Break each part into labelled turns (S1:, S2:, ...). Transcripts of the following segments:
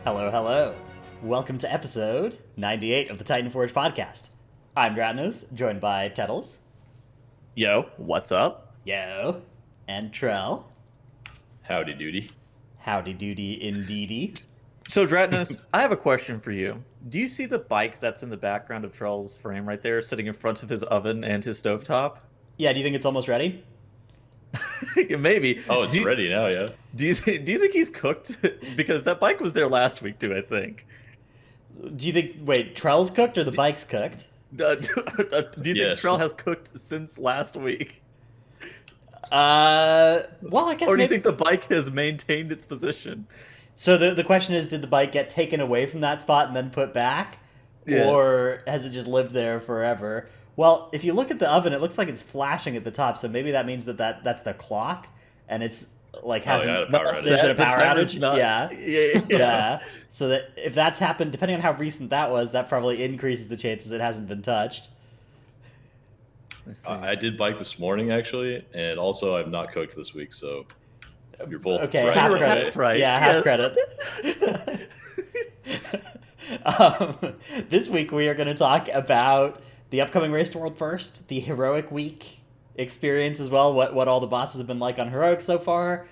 S1: Hello, hello. Welcome to episode 98 of the Titanforge podcast. I'm Dratnos, joined by Tettles.
S2: Yo, what's up?
S1: Yo. And Trell.
S3: Howdy doody.
S1: Howdy doody indeedy.
S2: So, Dratnos, I have a question for you. Do you see the bike that's in the background of Trell's frame right there, sitting in front of his oven and his stovetop?
S1: Yeah, do you think it's almost ready?
S2: Maybe.
S3: Oh, it's ready now, yeah.
S2: Do you think he's cooked? Because that bike was there last week too, I think.
S1: Do you think, wait, Trell's cooked or the bike's cooked?
S2: Do you think
S3: Yes.
S2: Trell has cooked since last week?
S1: Well, I guess
S2: Or do you
S1: maybe...
S2: think the bike has maintained its position?
S1: So the question is, did the bike get taken away from that spot and then put back?
S2: Yes.
S1: Or has it just lived there forever? Well, if you look at the oven, it looks like it's flashing at the top, so maybe that means that's the clock, and it's like hasn't...
S3: yeah, the power outage.
S1: There's been a
S2: The
S1: power
S2: timer's
S1: outage?
S2: not-
S1: Yeah.
S2: Yeah.
S1: Yeah. So that if that's happened, depending on how recent that was, that probably increases the chances it hasn't been touched.
S2: Let's see.
S3: I did bike this morning, actually, and also I've not cooked this week, so you're both
S1: Okay,
S3: right.
S1: half
S2: You're
S1: credit.
S2: half right,
S1: Yeah, half
S2: yes.
S1: credit. This week we are going to talk about the upcoming Race to World First, the Heroic Week experience as well, what all the bosses have been like on Heroic so far.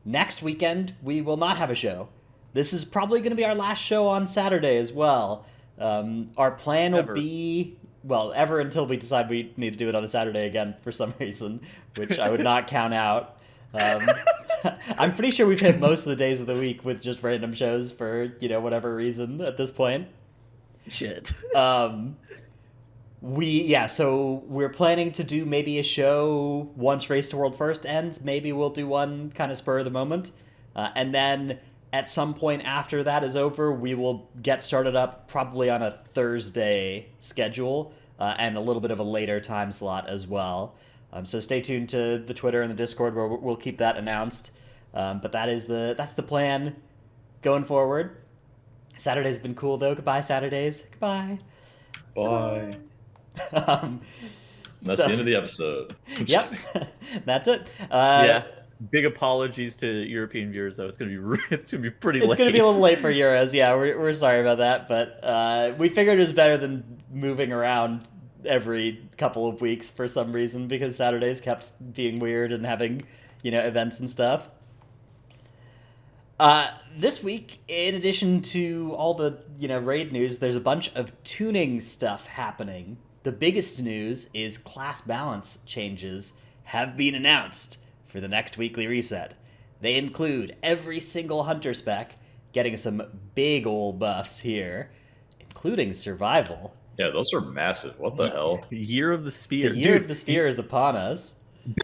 S1: Next weekend, we will not have a show. This is probably going to be our last show on Saturday as well. Our plan will
S2: Ever.
S1: be... Well, ever until we decide we need to do it on a Saturday again for some reason, which I would not count out. I'm pretty sure we've hit most of the days of the week with just random shows for, whatever reason at this point.
S2: Shit.
S1: So we're planning to do maybe a show once Race to World First ends. Maybe we'll do one kind of spur of the moment. And then at some point after that is over, we will get started up probably on a Thursday schedule and a little bit of a later time slot as well. So stay tuned to the Twitter and the Discord where we'll keep that announced. But that's the plan going forward. Saturday's been cool though. Goodbye, Saturdays. Goodbye.
S3: Bye.
S1: Um,
S3: That's
S1: so-
S3: the end of the episode.
S1: Yep, that's it.
S2: Yeah. Big apologies to European viewers, though. It's gonna be pretty late.
S1: It's gonna be a little late for Euros. Yeah, we're sorry about that, but we figured it was better than moving around every couple of weeks for some reason because Saturdays kept being weird and having events and stuff. This week, in addition to all the raid news, there's a bunch of tuning stuff happening. The biggest news is class balance changes have been announced for the next weekly reset. They include every single hunter spec getting some big ol' buffs here, including survival.
S3: Yeah, those are massive. What the hell?
S2: Year of the Spear.
S1: The year
S2: Dude,
S1: of the Sphere is upon us.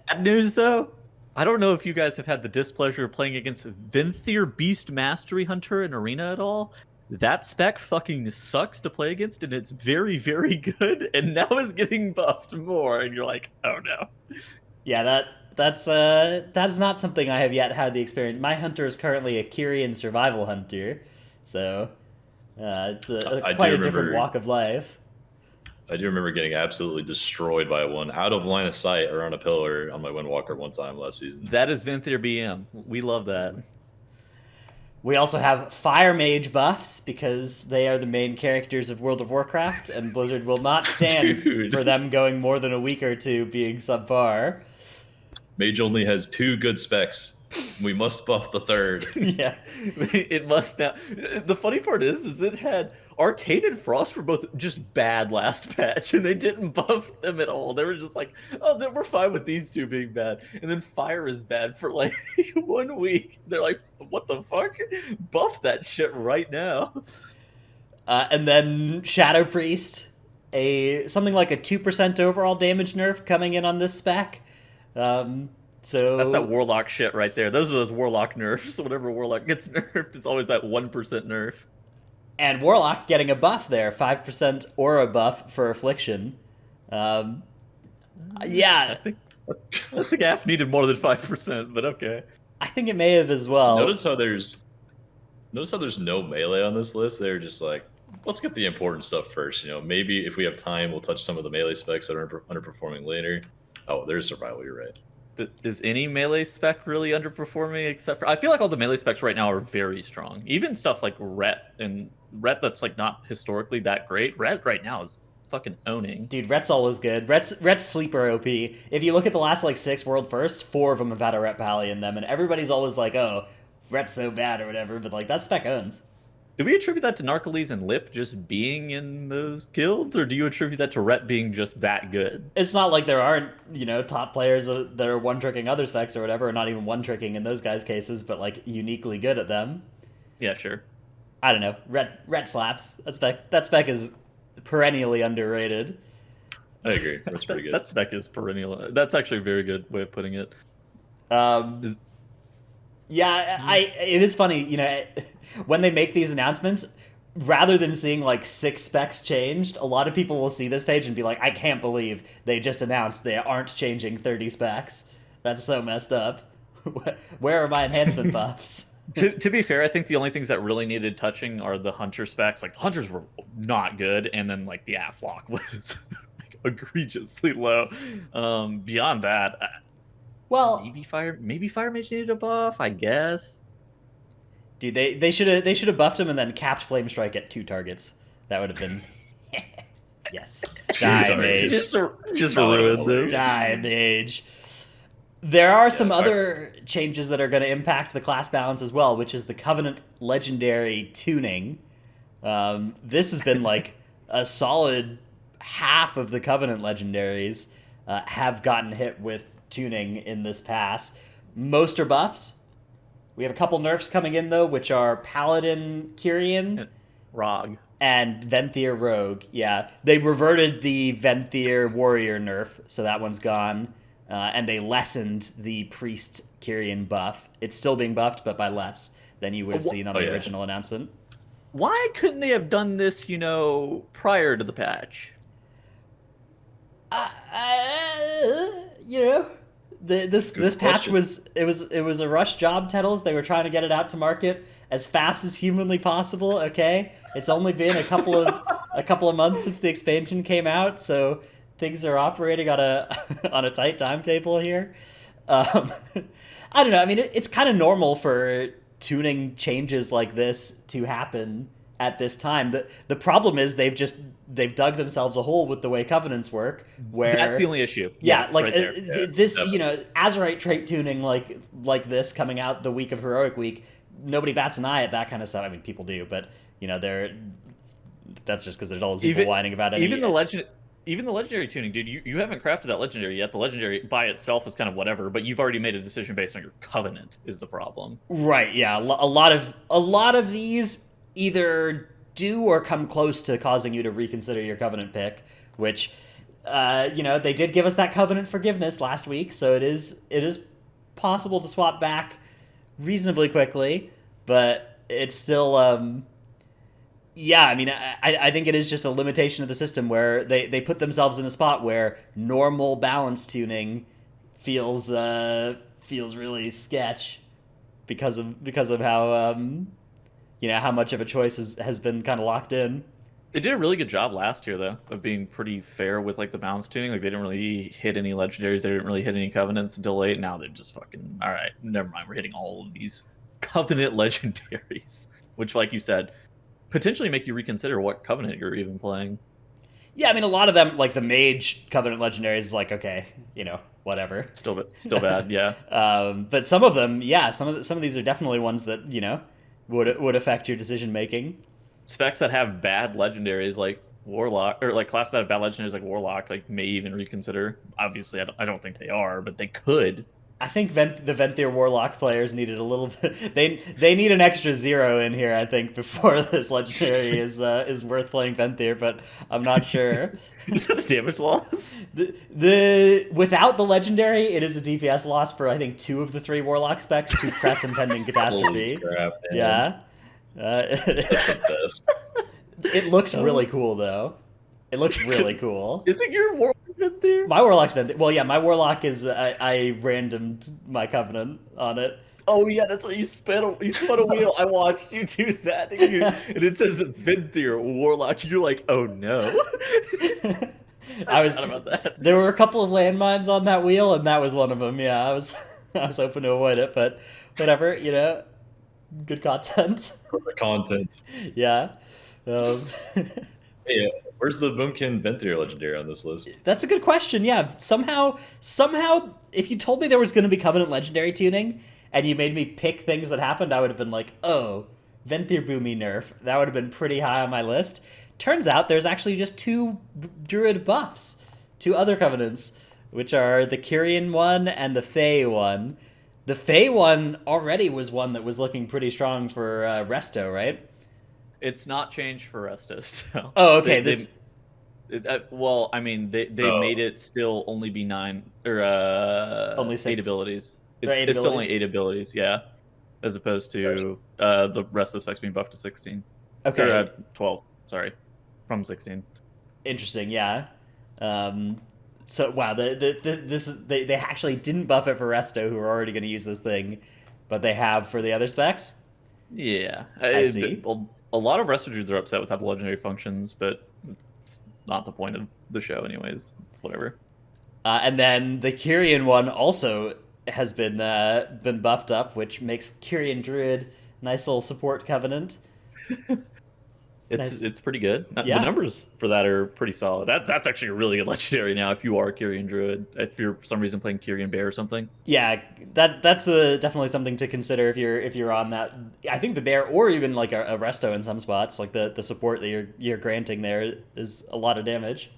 S2: bad news though. I don't know if you guys have had the displeasure of playing against Vinthier Beast Mastery Hunter in Arena at all. That spec fucking sucks to play against, and it's very, very good, and now is getting buffed more, and you're like, oh no.
S1: Yeah, that's not something I have yet had the experience. My hunter is currently a Kyrian survival hunter, so it's
S3: I do
S1: quite a different
S3: remember-
S1: walk of life.
S3: I do remember getting absolutely destroyed by one out of line of sight around a pillar on my Windwalker one time last season.
S2: That is Vinthier BM. We love that.
S1: We also have Fire Mage buffs because they are the main characters of World of Warcraft, and Blizzard will not stand
S3: Dude.
S1: for them going more than a week or two being subpar.
S3: Mage only has 2 good specs. We must buff the third.
S1: Yeah.
S2: It must now. The funny part is it had Arcane and Frost were both just bad last patch, and they didn't buff them at all. They were just like, oh, we're fine with these two being bad. And then Fire is bad for like 1 week. They're like, what the fuck? Buff that shit right now.
S1: And then Shadow Priest, something like a 2% overall damage nerf coming in on this spec. So
S2: That's that Warlock shit right there. Those are those Warlock nerfs. Whenever Warlock gets nerfed, it's always that 1% nerf.
S1: And Warlock getting a buff there, 5% aura buff for Affliction. Yeah,
S2: I think Af needed more than 5%, but okay.
S1: I think it may have as well.
S3: Notice how there's no melee on this list. They're just like, let's get the important stuff first. Maybe if we have time, we'll touch some of the melee specs that are underperforming later. Oh, there's survival. You're right.
S2: Is any melee spec really underperforming except for I feel like all the melee specs right now are very strong. Even stuff like Ret that's like not historically that great. Ret right now is fucking owning.
S1: Dude, Ret's always good. Ret's sleeper OP. If you look at the last like 6 world firsts, 4 of them have had a Ret Pally in them, and everybody's always like, oh, Ret's so bad or whatever, but like that spec owns.
S2: Do we attribute that to Narcoles and Lip just being in those guilds, or do you attribute that to Ret being just that good?
S1: It's not like there aren't, top players that are one-tricking other specs or whatever, or not even one-tricking in those guys' cases, but like uniquely good at them.
S2: Yeah, sure.
S1: I don't know. Ret slaps. That spec is perennially underrated.
S3: I agree. That's pretty good.
S2: That spec is perennial. That's actually a very good way of putting it.
S1: Yeah, it is funny, when they make these announcements, rather than seeing like 6 specs changed, a lot of people will see this page and be like, I can't believe they just announced they aren't changing 30 specs. That's so messed up. Where are my enhancement buffs?
S2: To be fair, I think the only things that really needed touching are the hunter specs. Like the hunters were not good, and then like the Afflock was like egregiously low. Beyond that,
S1: Well,
S2: maybe fire mage needed a buff, I guess.
S1: Dude, they should have buffed him and then capped Flame Strike at 2 targets. That would have been yes. Die mage.
S2: Just ruined them.
S1: Die mage. There are some other changes that are going to impact the class balance as well, which is the Covenant Legendary tuning. This has been like a solid half of the Covenant Legendaries have gotten hit with tuning in this pass. Most are buffs. We have a couple nerfs coming in, though, which are Paladin Kyrian,
S2: Rog,
S1: and Venthyr Rogue. Yeah, they reverted the Venthyr Warrior nerf, so that one's gone. And they lessened the Priest Kyrian buff. It's still being buffed, but by less than you would have seen on the original announcement.
S2: Why couldn't they have done this, prior to the patch?
S1: This patch was a rush job, Tettles. They were trying to get it out to market as fast as humanly possible. Okay, it's only been a couple of months since the expansion came out, so things are operating on a tight timetable here. I don't know. I mean, it's kind of normal for tuning changes like this to happen at this time. The problem is they've dug themselves a hole with the way covenants work, where
S2: that's the only issue.
S1: Yeah,
S2: yes,
S1: like
S2: right
S1: this, Azurite trait tuning like this coming out the week of Heroic Week, nobody bats an eye at that kind of stuff. I mean, people do, but that's just because there's always people whining about it.
S2: Even the legendary tuning, dude, you haven't crafted that legendary yet. The legendary by itself is kind of whatever, but you've already made a decision based on your covenant is the problem.
S1: Right, yeah. A lot of these either do or come close to causing you to reconsider your covenant pick, which they did give us that covenant forgiveness last week, so it is possible to swap back reasonably quickly, but it's still yeah, I mean, I think it is just a limitation of the system where they put themselves in a spot where normal balance tuning feels really sketch because of how how much of a choice has been kind of locked in.
S2: They did a really good job last year though of being pretty fair with like the balance tuning. Like they didn't really hit any legendaries, they didn't really hit any covenants until late. Now they're just fucking all right. Never mind, we're hitting all of these covenant legendaries, which, like you said, potentially make you reconsider what covenant you're even playing.
S1: Yeah, I mean, a lot of them, like the mage covenant legendaries, is like, okay, whatever.
S2: Still bad, yeah.
S1: But some of them, yeah, some of these are definitely ones that would affect your decision making.
S2: Specs that have bad legendaries like Warlock, or like classes that have bad legendaries like Warlock, like may even reconsider. Obviously, I don't think they are, but they could.
S1: I think the Venthyr Warlock players needed a little bit. They need an extra 0 in here, I think, before this legendary is worth playing Venthyr, but I'm not sure.
S2: Is that a damage loss?
S1: The without the legendary, it is a DPS loss for I think 2 of the 3 Warlock specs to press Impending Catastrophe.
S3: Holy crap, man.
S1: Yeah.
S3: That's the best.
S1: It looks really cool though. It looks really cool.
S2: Isn't your Warlock Venthyr?
S1: My Warlock's Venthyr. Well, yeah, my Warlock is I randomed my Covenant on it.
S2: Oh yeah, that's what you spun a wheel. I watched you do that, and it says Venthyr Warlock. You're like, oh no.
S1: I was.
S2: Forgot about that.
S1: There were a couple of landmines on that wheel, and that was one of them. Yeah, I was I was hoping to avoid it, but whatever. Good content.
S3: For the content.
S1: Yeah. Um,
S3: Hey, where's the Boomkin Venthyr legendary on this list?
S1: That's a good question. Yeah, somehow, if you told me there was going to be Covenant Legendary tuning, and you made me pick things that happened, I would have been like, oh, Venthyr Boomy nerf. That would have been pretty high on my list. Turns out there's actually just two Druid buffs, two other Covenants, which are the Kyrian one and the Fey one. The Fey one already was one that was looking pretty strong for Resto, right?
S2: It's not changed for Resto still.
S1: Oh, okay.
S2: Well, I mean, they made it still only be 9 or
S1: Only 6.
S2: 8 abilities.
S1: There are
S2: It's
S1: 8
S2: still only
S1: abilities?
S2: 8 abilities, yeah, as opposed to the rest of the specs being buffed to 16.
S1: Okay.
S2: Or, 12. Sorry, from 16.
S1: Interesting, yeah. So wow, they actually didn't buff it for Resto, who are already going to use this thing, but they have for the other specs.
S2: Yeah,
S1: I see.
S2: A lot of Resto dudes are upset without the legendary functions, but it's not the point of the show, anyways. It's whatever.
S1: And then the Kyrian one also has been buffed up, which makes Kyrian Druid a nice little support covenant.
S2: It's pretty good.
S1: Yeah.
S2: The numbers for that are pretty solid. That's actually a really good legendary now. If you are Kyrian Druid, if you're for some reason playing Kyrian Bear or something.
S1: Yeah, that's definitely something to consider if you're on that. I think the Bear or even like a Resto in some spots, like the support that you're granting there is a lot of damage.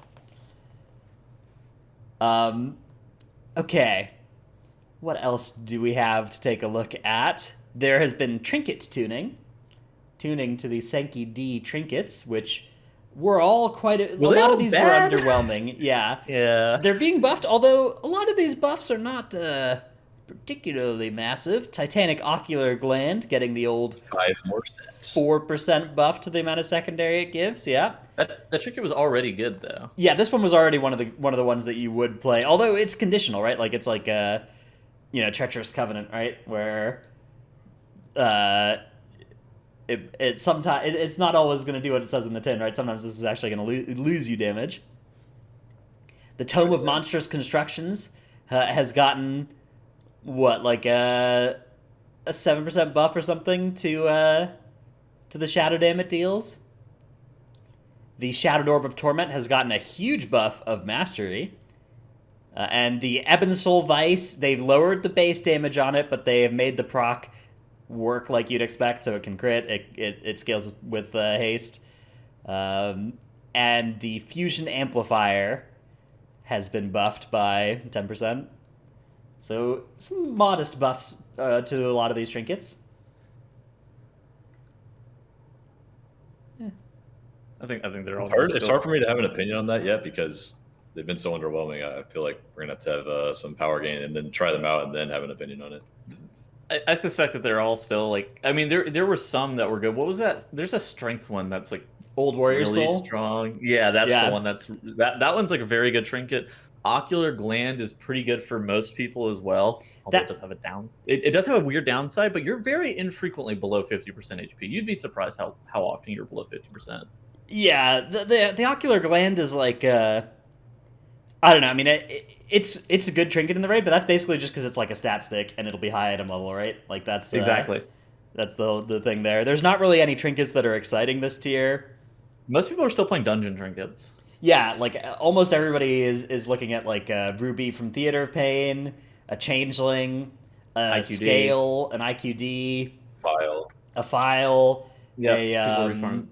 S1: Okay. What else do we have to take a look at? There has been trinket tuning to the Senki D trinkets, which were all a lot of these
S2: bad?
S1: were underwhelming. Yeah.
S2: Yeah.
S1: They're being buffed, although a lot of these buffs are not particularly massive. Titanic Ocular Gland getting the old
S3: 5 more sets.
S1: 4% buff to the amount of secondary it gives, yeah.
S2: That trinket was already good though.
S1: Yeah, this one was already one of the ones that you would play, although it's conditional, right? Like it's like Treacherous Covenant, right? Where it's not always going to do what it says in the tin, right? Sometimes this is actually going to lose you damage. The Tome of Monstrous Constructions has gotten like a 7% buff or something to the shadow dam it deals. The Shadowed Orb of Torment has gotten a huge buff of Mastery. And the Ebon Soul Vice, they've lowered the base damage on it, but they have made the proc work like you'd expect, so it can crit. It scales with haste. And the Fusion Amplifier has been buffed by 10%. So some modest buffs to a lot of these trinkets.
S2: I think they're all.
S3: It's hard for me to have an opinion on that yet because they've been so underwhelming. I feel like we're gonna have to have some power gain and then try them out and then have an opinion on it.
S2: I suspect that they're all still like. I mean, there were some that were good. What was that? There's a strength one that's like
S1: Old Warrior
S2: really
S1: Soul?
S2: strong. Yeah, that's the one. That one's like a very good trinket. Ocular Gland is pretty good for most people as well. Although it does have a down. It does have a weird downside, but you're very infrequently below 50% HP. You'd be surprised how often you're below 50%.
S1: Yeah, the Ocular Gland is like I don't know. I mean, it's a good trinket in the raid, but that's basically just because it's like a stat stick and it'll be high item level, right? Like that's
S2: exactly
S1: that's the thing there. There's not really any trinkets that are exciting this tier.
S2: Most people are still playing dungeon trinkets.
S1: Yeah, like almost everybody is looking at like a Ruby from Theater of Pain, a Changeling, a
S2: IQD.
S1: Scale, an IQD, a File.
S2: Yeah,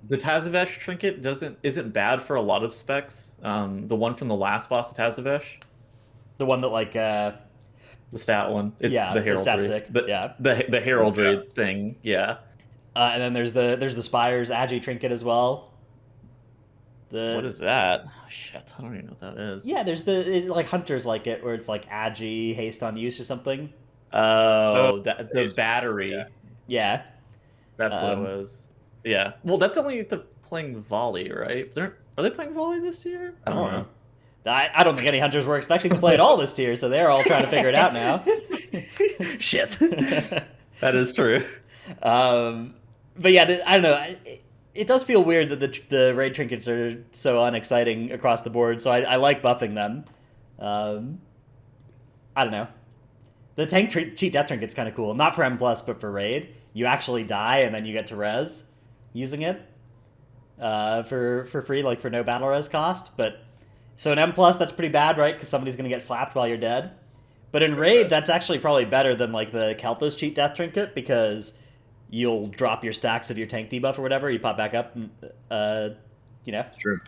S2: the Tazavesh trinket isn't bad for a lot of specs. The one from the last boss of Tazavesh,
S1: the one that like
S2: the stat one. It's
S1: yeah,
S2: the heraldry.
S1: stat stick.
S2: The heraldry thing. Yeah.
S1: And then there's the Spire's Agi trinket as well.
S2: What is that? Oh, shit, I don't even know what that is.
S1: Yeah, there's like Hunters like it, where it's like Agi, haste on use or something.
S2: The battery.
S1: Yeah.
S2: That's what it was. Yeah. Well, that's only if they're playing volley, right? Are they playing volley this year? I don't know.
S1: I don't think any Hunters were expecting to play at all this tier, so they're all trying to figure it out now.
S2: Shit. That is true.
S1: But yeah, I don't know. it does feel weird that the raid trinkets are so unexciting across the board. So I like buffing them. I don't know. The cheat death trinket's kind of cool. Not for M plus, but for raid, you actually die and then you get to res using it for free, like for no battle res cost. But so in M plus, that's pretty bad, right? Because somebody's gonna get slapped while you're dead. But in raid, that's actually probably better than like the Kel'Thas cheat death trinket because you'll drop your stacks of your tank debuff or whatever. You pop back up, and, you know.
S3: That's true.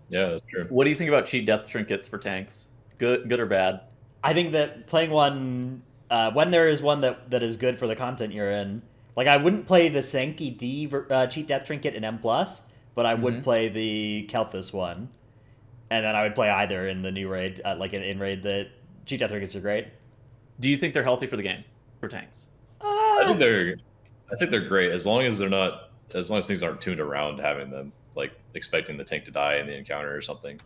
S3: Yeah, that's true.
S2: What do you think about cheat death trinkets for tanks? Good or bad?
S1: I think that playing one when there is one that is good for the content you're in. Like I wouldn't play the Sanctum cheat death trinket in M plus, but I would play the Kel'Thas one, and then I would play either in the new raid. Like in raid, the cheat death trinkets are great.
S2: Do you think they're healthy for the game for tanks?
S3: I think they're great as long as things aren't tuned around having them, like expecting the tank to die in the encounter or something.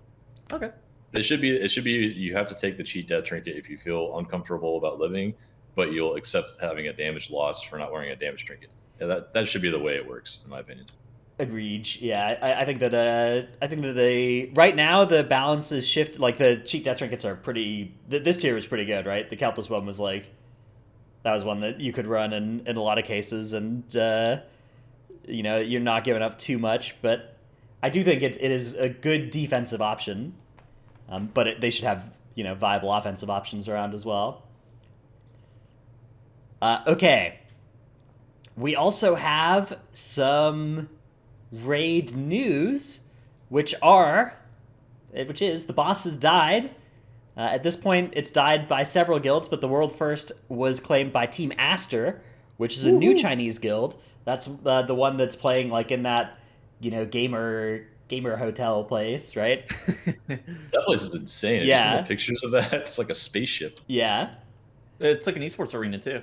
S2: Okay.
S3: It should be you have to take the cheat death trinket if you feel uncomfortable about living, but you'll accept having a damage loss for not wearing a damage trinket. Yeah, that should be the way it works, in my opinion.
S1: Agreed. Yeah, I think that they right now the balance is shifted. Like the cheat death trinkets are pretty. This tier was pretty good, right? The Kel'Thas one was like that was one that you could run in a lot of cases, and you're not giving up too much. But I do think it is a good defensive option. But they should have viable offensive options around as well. Okay. We also have some raid news, which is the boss has died. At this point, it's died by several guilds, but the world first was claimed by Team Aster, which is a new Chinese guild. That's the one that's playing like in that gamer hotel place, right?
S3: That place is insane. Have you seen the pictures of that? It's like a spaceship.
S1: Yeah.
S2: It's like an esports arena too.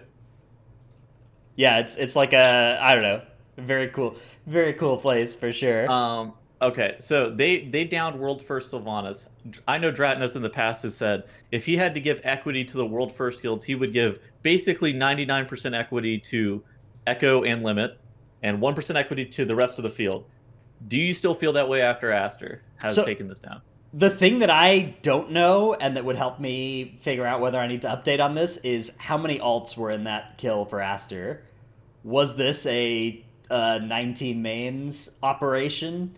S1: Yeah, it's like a, I don't know, very cool place for sure.
S2: Okay, so they downed world first Sylvanas. I know Dratnos in the past has said if he had to give equity to the world first guilds, he would give basically 99% equity to Echo and Limit, and 1% equity to the rest of the field. Do you still feel that way after Aster has taken this down?
S1: The thing that I don't know and that would help me figure out whether I need to update on this is how many alts were in that kill for Aster. Was this a 19 mains operation,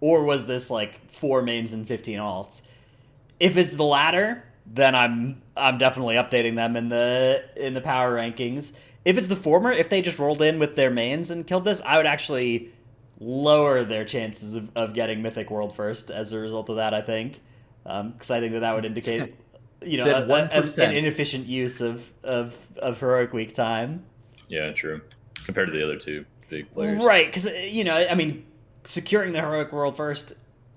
S1: or was this like 4 mains and 15 alts? If it's the latter, then I'm definitely updating them in the power rankings. If it's the former, if they just rolled in with their mains and killed this, I would actually lower their chances of getting Mythic World first as a result of that, I think. Because I think that would indicate, an inefficient use of Heroic Week time.
S3: Yeah, true. Compared to the other two big players.
S1: Right, because, securing the Heroic World first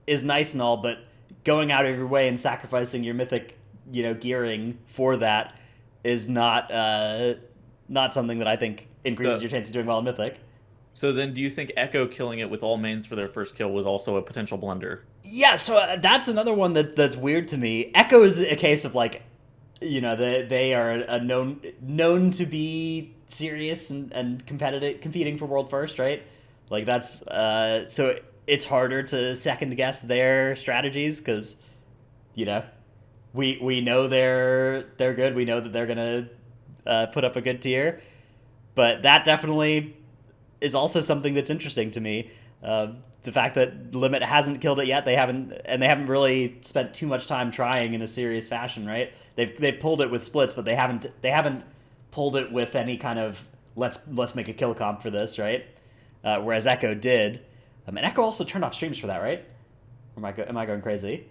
S1: is nice and all, but going out of your way and sacrificing your Mythic, gearing for that is not something that I think increases your chance of doing well in Mythic.
S2: So then do you think Echo killing it with all mains for their first kill was also a potential blunder?
S1: Yeah, so that's another one that's weird to me. Echo is a case of like, they are known to be serious and competing for world first, right? Like that's so it's harder to second guess their strategies because, we know they're good. We know that they're gonna put up a good tier, but that definitely is also something that's interesting to me. The fact that Limit hasn't killed it yet, they haven't really spent too much time trying in a serious fashion, right? They've pulled it with splits, but they haven't pulled it with any kind of let's make a kill comp for this, right? Whereas Echo did, and Echo also turned off streams for that, right? Or am I going crazy?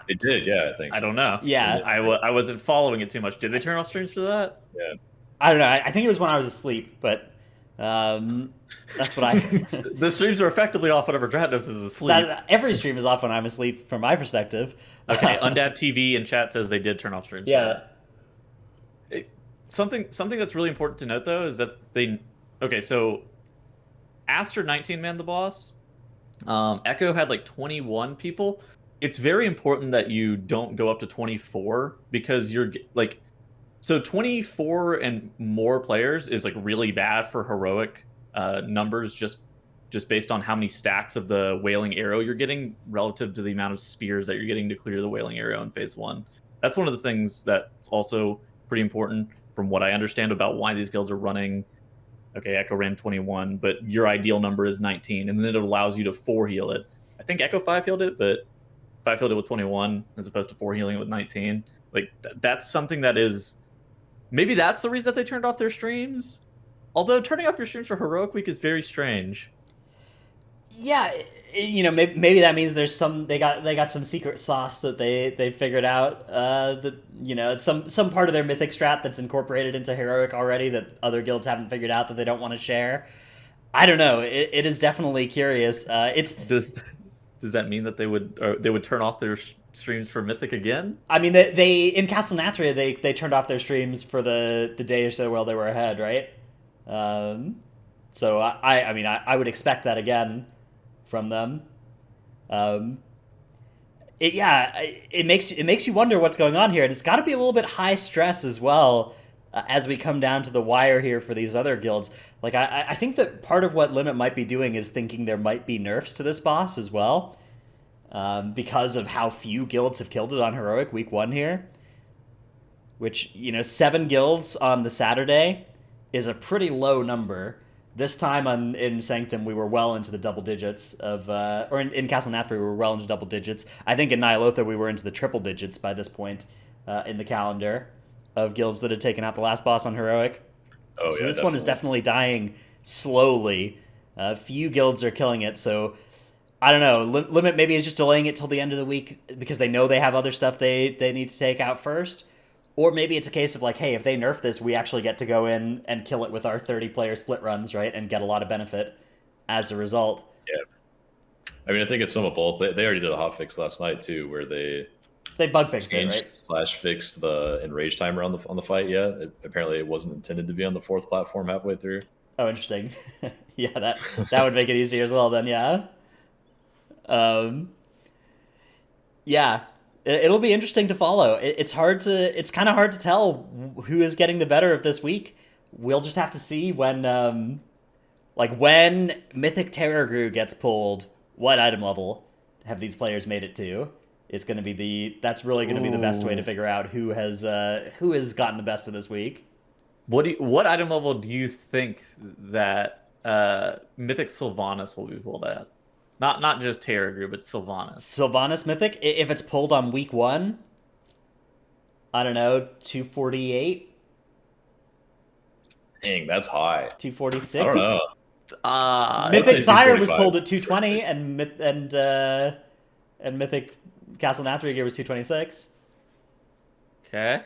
S3: It did, yeah, I think.
S2: I don't know.
S1: Yeah,
S2: I wasn't following it too much. Did they turn off streams for that?
S3: Yeah.
S1: I don't know. I think it was when I was asleep, but that's what I...
S2: The streams are effectively off whenever Dratnos is asleep.
S1: Every stream is off when I'm asleep, from my perspective.
S2: Okay, Undab TV in chat says they did turn off streams.
S1: Yeah.
S2: Something that's really important to note, though, is that Okay, so Aster 19 man the boss. Echo had like 21 people. It's very important that you don't go up to 24 because you're like... So 24 and more players is like really bad for heroic numbers just based on how many stacks of the Wailing Arrow you're getting relative to the amount of spears that you're getting to clear the Wailing Arrow in phase 1. That's one of the things that's also pretty important from what I understand about why these guilds are running. Okay, Echo ran 21, but your ideal number is 19, and then it allows you to 4 heal it. I think Echo 5 healed it, but 5 healed it with 21 as opposed to 4 healing it with 19. Like, that's something that is... Maybe that's the reason that they turned off their streams? Although turning off your streams for Heroic Week is very strange.
S1: Yeah, maybe that means there's they got some secret sauce that they figured out, that it's some part of their mythic strat that's incorporated into heroic already that other guilds haven't figured out that they don't want to share. I don't know. It is definitely curious.
S2: Does that mean that they would turn off their streams for mythic again?
S1: I mean, they in Castle Nathria they turned off their streams for the day or so while they were ahead, right? So I would expect that again from them. It makes you wonder what's going on here, and it's got to be a little bit high stress as well, as we come down to the wire here for these other guilds. Like I think that part of what Limit might be doing is thinking there might be nerfs to this boss as well, because of how few guilds have killed it on heroic week 1 here. Which 7 guilds on the Saturday is a pretty low number. This time in Sanctum, we were well into the double digits of, or in Castle Nathria, we were well into double digits. I think in Nyalotha, we were into the triple digits by this point in the calendar of guilds that had taken out the last boss on Heroic.
S3: Oh,
S1: so
S3: yeah,
S1: this one is definitely dying slowly. Few guilds are killing it, so I don't know. Limit maybe is just delaying it till the end of the week because they know they have other stuff they need to take out first. Or maybe it's a case of like, hey, if they nerf this, we actually get to go in and kill it with our 30-player split runs, right? And get a lot of benefit as a result.
S3: Yeah. I mean, I think it's some of both. They already did a hotfix last night, too, where they
S1: bug fixed it, right?
S3: / fixed the enrage timer on the fight, yeah. Apparently it wasn't intended to be on the 4th platform halfway through.
S1: Oh, interesting. Yeah, that would make it easier as well then, yeah. Yeah. It'll be interesting to follow. It's kind of hard to tell who is getting the better of this week. We'll just have to see when Mythic Terror gets pulled, what item level have these players made it to? It's going to be that's really going to be the best way to figure out who has gotten the best of this week.
S2: What item level do you think that Mythic Sylvanas will be pulled at? Not just Terragru, but Sylvanas.
S1: Sylvanas Mythic, if it's pulled on week 1, I don't know, 248?
S3: Dang, that's high.
S1: 246?
S3: I don't know.
S1: Mythic Sire was pulled at 220, and Mythic Castle Nathria was 226.
S2: Okay.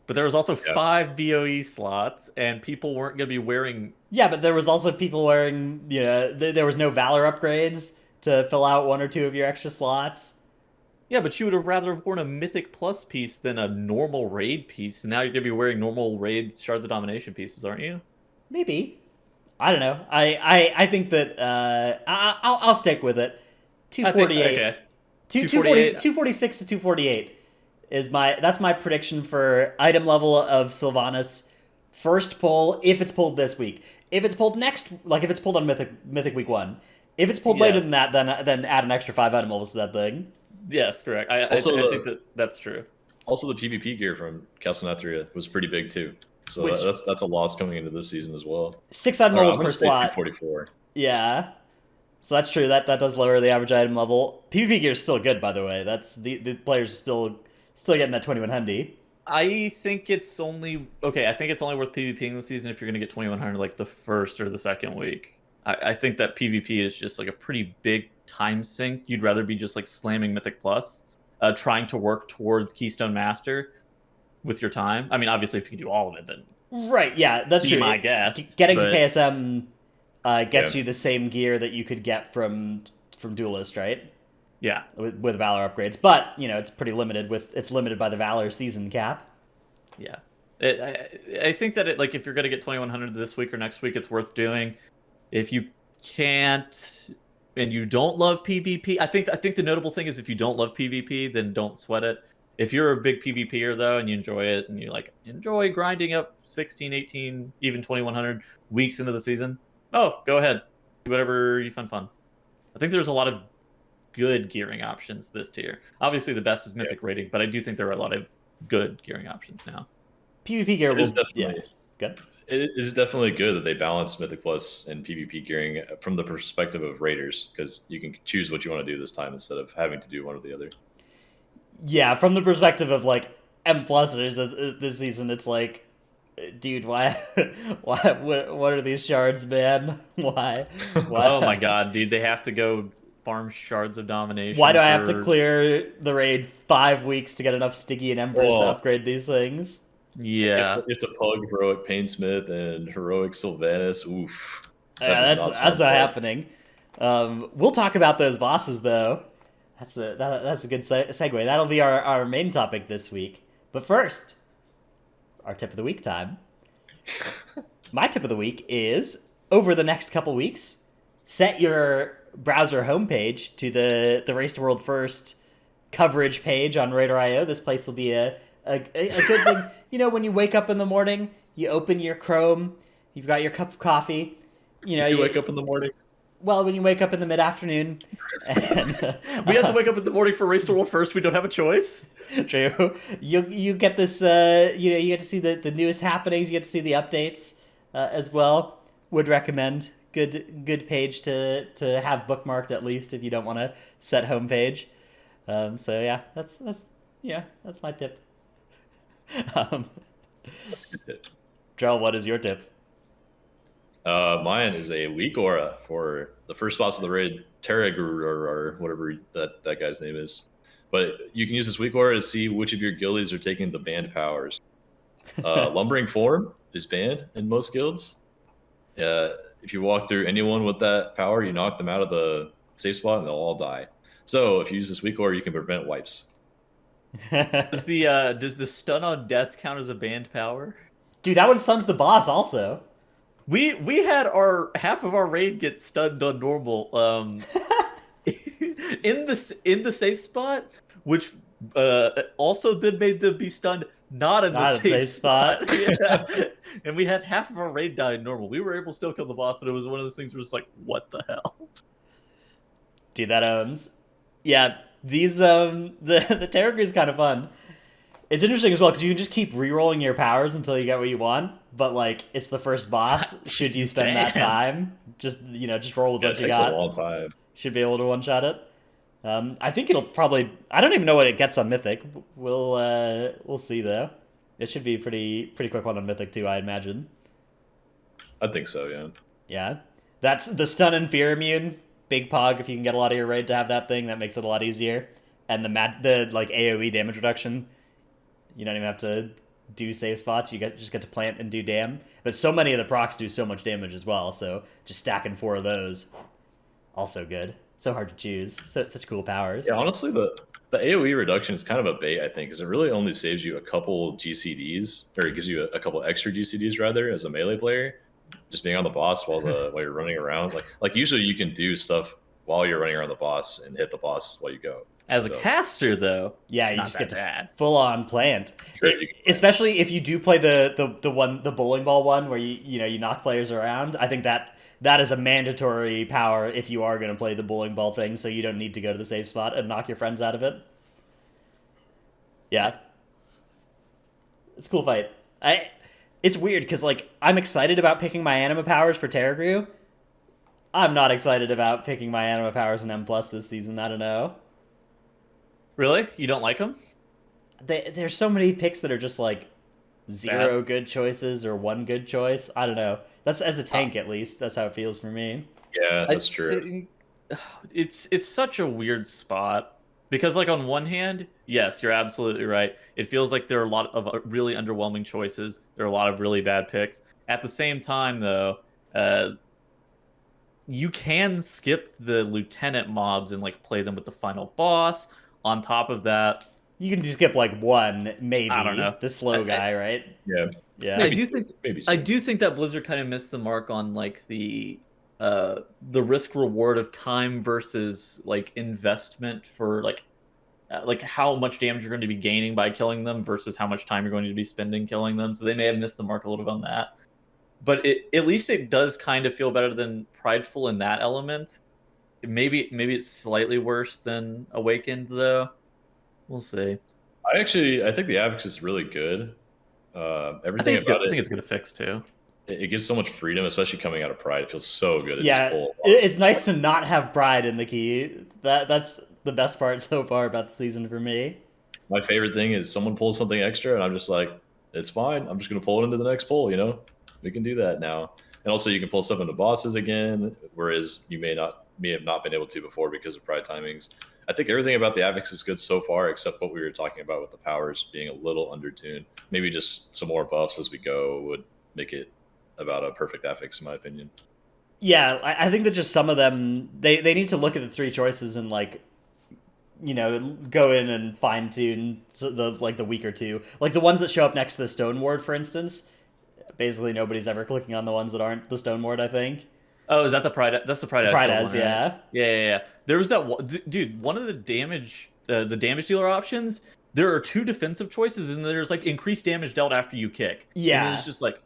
S2: But there was also 5 VOE slots, and people weren't going to be wearing...
S1: Yeah, but there was also people wearing, there was no Valor upgrades to fill out 1 or 2 of your extra slots.
S2: Yeah, but you would have rather worn a Mythic Plus piece than a normal raid piece, and now you're going to be wearing normal raid Shards of Domination pieces, aren't you?
S1: Maybe. I don't know. I think that I'll stick with it. 248. Okay. 246 to 248 that's my prediction for item level of Sylvanas first pull, if it's pulled this week. If it's pulled next, like if it's pulled on Mythic week 1. If it's pulled later than that, then add an extra 5 item levels to that thing.
S2: Yes, correct. I think that's true.
S3: Also, the PvP gear from Castle Nathria was pretty big too. So that's a loss coming into this season as well.
S1: 6 item levels per slot.
S3: 244.
S1: Yeah. So that's true. That does lower the average item level. PvP gear is still good, by the way. That's the players still getting that 2100.
S2: I think it's only worth PvPing this season if you're going to get 2100 like the first or the second week. I think that PvP is just like a pretty big time sink. You'd rather be just like slamming Mythic Plus, trying to work towards Keystone Master with your time. I mean, obviously, if you can do all of it, then
S1: right, yeah, that's true.
S2: My guess.
S1: Getting to KSM gets you the same gear that you could get from Duelist, right?
S2: Yeah,
S1: with Valor upgrades, but it's pretty limited. It's limited by the Valor season cap.
S2: Yeah, I think that if you're gonna get 2100 this week or next week, it's worth doing. If you can't and you don't love PvP, I think the notable thing is if you don't love PvP, then don't sweat it. If you're a big PvPer though and you enjoy it and you enjoy grinding up 16, 18, even 2100 weeks into the season, Oh, go ahead. Do whatever you find fun. I think there's a lot of good gearing options this tier. Obviously, the best is Mythic rating, but I do think there are a lot of good gearing options now.
S1: PvP gear
S3: It is
S1: will, yeah,
S3: definitely
S1: good.
S3: it is definitely good that they balance Mythic Plus and PvP gearing from the perspective of raiders, because you can choose what you want to do this time instead of having to do one or the other.
S1: Yeah, from the perspective of like M plusers this season, it's like, dude, why, what are these shards, man? Why,
S2: Oh my
S1: why,
S2: god, dude, they have to go farm Shards of
S1: why
S2: Domination
S1: do I have to
S2: for...
S1: clear the raid 5 weeks to get enough sticky and embers to
S3: Oh,
S1: upgrade these things?
S2: Yeah.
S3: you have to pug heroic Painsmith and heroic Sylvanas. Oof, that
S1: Yeah,
S3: does
S1: that's
S3: not sound
S1: not
S3: fun.
S1: happening. We'll talk about those bosses though. That's a good segue. That'll be our main topic this week. But first, our tip of the week time. My tip of the week is over the next couple weeks, set your browser homepage to the Race to World First coverage page on Radar.io. This place will be a good thing. You know, when you wake up in the morning, you open your Chrome, you've got your cup of coffee. You
S3: Do
S1: know,
S3: you wake up in the morning?
S1: well, when you wake up in the mid afternoon, and
S2: We have to wake up in the morning for Race to World First. We don't have a choice.
S1: true. You get this. You get to see the newest happenings. You get to see the updates as well. Would recommend. Good page to have bookmarked at least if you don't want to set homepage. So yeah, that's my tip. Um,
S3: That's a good tip.
S1: Drell, what is your tip?
S3: Mine is a weak aura for the first boss of the raid, Terragur or whatever that guy's name is. But you can use this weak aura to see which of your guilds are taking the banned powers. Lumbering form is banned in most guilds. If you walk through anyone with that power, you knock them out of the safe spot and they'll all die. So if you use this weak aura, you can prevent wipes.
S2: Does the stun on death count as a banned power?
S1: Dude, that one stuns the boss also.
S2: We had our half of our raid get stunned on normal in the safe spot, which also then made them be stunned not in
S1: Not
S2: the
S1: in
S2: safe spot. Yeah. And we had half of our raid die normal. We were able to still kill the boss, but it was one of those things where it's like, what the hell?
S1: Dude, that owns. Yeah, these the Terragir is kind of fun. It's interesting as well because you can just keep re-rolling your powers until you get what you want. But like, it's the first boss. Should you spend that
S2: Damn.
S1: time? Just roll with
S3: Yeah,
S1: what
S3: it
S1: you
S3: takes
S1: got.
S3: a long time.
S1: Should be able to one shot it. I think it'll probably. I don't even know what it gets on Mythic. We'll see though. It should be pretty quick one on Mythic too, I imagine.
S3: I think so, yeah.
S1: Yeah, that's the stun and fear immune. Big pog if you can get a lot of your raid to have that thing, that makes it a lot easier. And the like AOE damage reduction. You don't even have to do save spots. Just get to plant and do dam. But so many of the procs do so much damage as well. So just stacking 4 of those, also good. So hard to choose. Such cool powers.
S3: Yeah, honestly, the AoE reduction is kind of a bait, I think, because it really only saves you a couple GCDs, or it gives you a couple extra GCDs rather as a melee player. Just being on the boss while you're running around, like usually you can do stuff while you're running around the boss and hit the boss while you go.
S2: As a
S3: So,
S2: caster, though,
S1: Yeah, you
S2: not
S1: just
S2: that
S1: get to
S2: bad.
S1: full on plant.
S3: Sure, you can plant.
S1: Especially if you do play the bowling ball one where you knock players around. I think that is a mandatory power if you are going to play the bowling ball thing, so you don't need to go to the safe spot and knock your friends out of it. Yeah, it's a cool fight. It's weird because like I'm excited about picking my anima powers for Terragru. I'm not excited about picking my anima powers in M plus this season. I don't know.
S2: Really? You don't like them?
S1: There's so many picks that are just like 0 good choices or 1 good choice. I don't know. That's as a tank at least. That's how it feels for me.
S3: Yeah, that's true.
S2: It's such a weird spot because, like, on one hand, yes, you're absolutely right. It feels like there are a lot of really underwhelming choices. There are a lot of really bad picks. At the same time, though, you can skip the lieutenant mobs and like play them with the final boss. On top of that,
S1: You can just skip like 1, maybe.
S2: I don't know.
S1: The slow guy, right?
S3: Yeah,
S1: Yeah.
S2: I do think
S3: maybe.
S2: I do think that Blizzard kind of missed the mark on like the risk reward of time versus like investment for like how much damage you're going to be gaining by killing them versus how much time you're going to be spending killing them. So they may have missed the mark a little bit on that. but at least it does kind of feel better than Prideful in that element. Maybe it's slightly worse than Awakened though. We'll see.
S3: I think the Avix is really good.
S2: I
S3: Everything
S2: think it's good.
S3: about
S2: I think it's gonna fix too.
S3: it gives so much freedom, especially coming out of Pride. It feels so good. To
S1: Yeah,
S3: just pull
S1: it's nice to not have pride in the key. That's the best part so far about the season for me.
S3: My favorite thing is someone pulls something extra, and I'm just like, it's fine. I'm just gonna pull it into the next pull. You know, we can do that now. And also, you can pull stuff into bosses again, whereas you may have not been able to before because of Pride timings. I think everything about the Avix is good so far, except what we were talking about with the powers being a little undertuned. Maybe just some more buffs as we go would make it about a perfect Avix, in my opinion.
S1: Yeah, I think that just some of them they need to look at the three choices and like, go in and fine tune the weaker two, like the ones that show up next to the Stone Ward, for instance. Basically, nobody's ever clicking on the ones that aren't the Stone Ward, I think.
S2: Oh, is that the Pride? That's the Pride.
S1: Pride
S2: one,
S1: as,
S2: right?
S1: yeah.
S2: Yeah. There was that one, dude. One of the damage dealer options. There are two defensive choices, and there's like increased damage dealt after you kick.
S1: Yeah.
S2: And it's just like,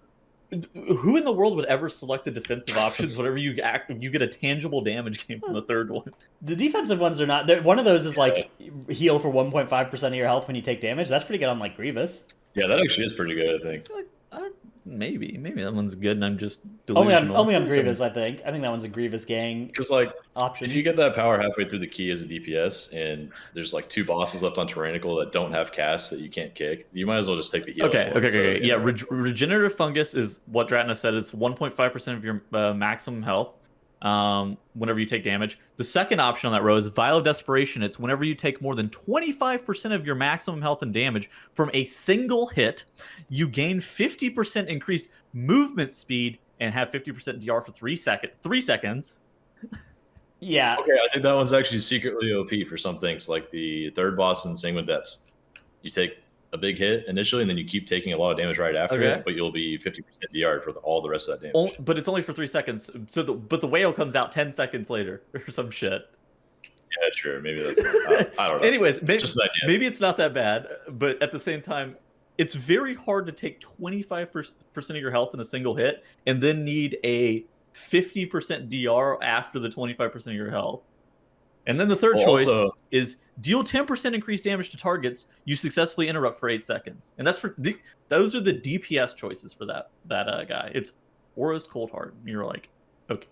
S2: who in the world would ever select the defensive options whenever you get a tangible damage gain from the third one?
S1: The defensive ones are not. One of those is like heal for 1.5% of your health when you take damage. That's pretty good on like Grievous.
S3: Yeah, that actually is pretty good, I think.
S2: Maybe that one's good, and I'm just
S1: only
S2: delusional.
S1: on Grievous. I think that one's a Grievous gang.
S3: Because like
S1: option.
S3: If you get that power halfway through the key as a DPS, and there's like two bosses left on Tyrannical that don't have casts that you can't kick, you might as well just take the heal.
S2: Okay. Yeah, regenerative fungus is what Dratna said. It's 1.5% of your maximum health whenever you take damage. The second option on that row is Vial of Desperation. It's whenever you take more than 25% of your maximum health and damage from a single hit, you gain 50% increased movement speed and have 50% DR for 3 seconds.
S1: Yeah.
S3: Okay, I think that one's actually secretly OP for some things, like the third boss in Sanguine Depths. You take a big hit initially, and then you keep taking a lot of damage right after it, but you'll be 50% DR for all the rest of that damage.
S2: But it's only for 3 seconds. But the whale comes out 10 seconds later or some shit.
S3: Yeah, sure. Maybe that's I don't know.
S2: Anyways, maybe it's not that bad, but at the same time, it's very hard to take 25% of your health in a single hit and then need a 50% DR after the 25% of your health. And then the third choice is deal 10% increased damage to targets you successfully interrupt for 8 seconds. And that's those are the DPS choices for that guy. It's Aura's Cold Heart. And you're like, okay.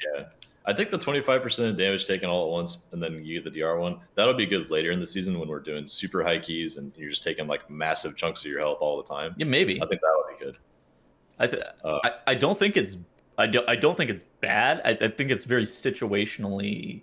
S3: Yeah. I think the 25% damage taken all at once, and then you get the DR one, that'll be good later in the season when we're doing super high keys and you're just taking like massive chunks of your health all the time.
S2: Yeah, maybe.
S3: I think that would be good.
S2: I don't think it's I don't think it's bad. I think it's very situationally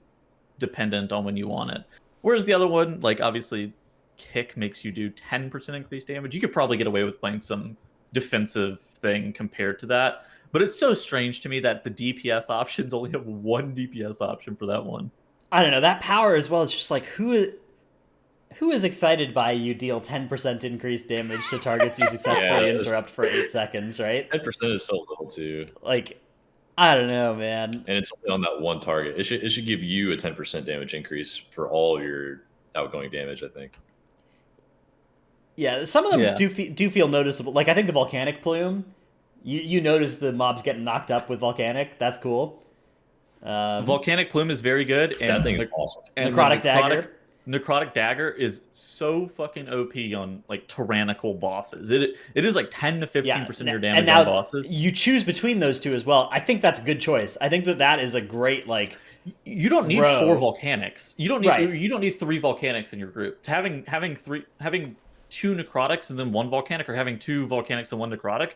S2: dependent on when you want it. Whereas the other one, like obviously, kick makes you do 10% increased damage. You could probably get away with playing some defensive thing compared to that. But it's so strange to me that the DPS options only have one DPS option for that one.
S1: I don't know. That power as well is just like, who is excited by you deal 10% increased damage to targets you successfully interrupt for 8 seconds, right?
S3: 10% is so little too.
S1: Like, I don't know, man.
S3: And it's only on that one target. It should give you a 10% damage increase for all of your outgoing damage, I think.
S1: Yeah, some of them do feel noticeable. Like, I think the Volcanic Plume, you notice the mobs getting knocked up with Volcanic. That's cool.
S2: Volcanic Plume is very good. And
S3: that thing's awesome.
S1: And Necrotic Dagger.
S2: Necrotic Dagger is so fucking OP on like tyrannical bosses. It is like 10 to 15% of your damage on bosses.
S1: You choose between those two as well. I think that's a good choice. I think that is a great like.
S2: You don't need 4 volcanics. You don't need 3 volcanics in your group. Having 2 necrotics and then 1 volcanic, or having 2 volcanics and 1 necrotic,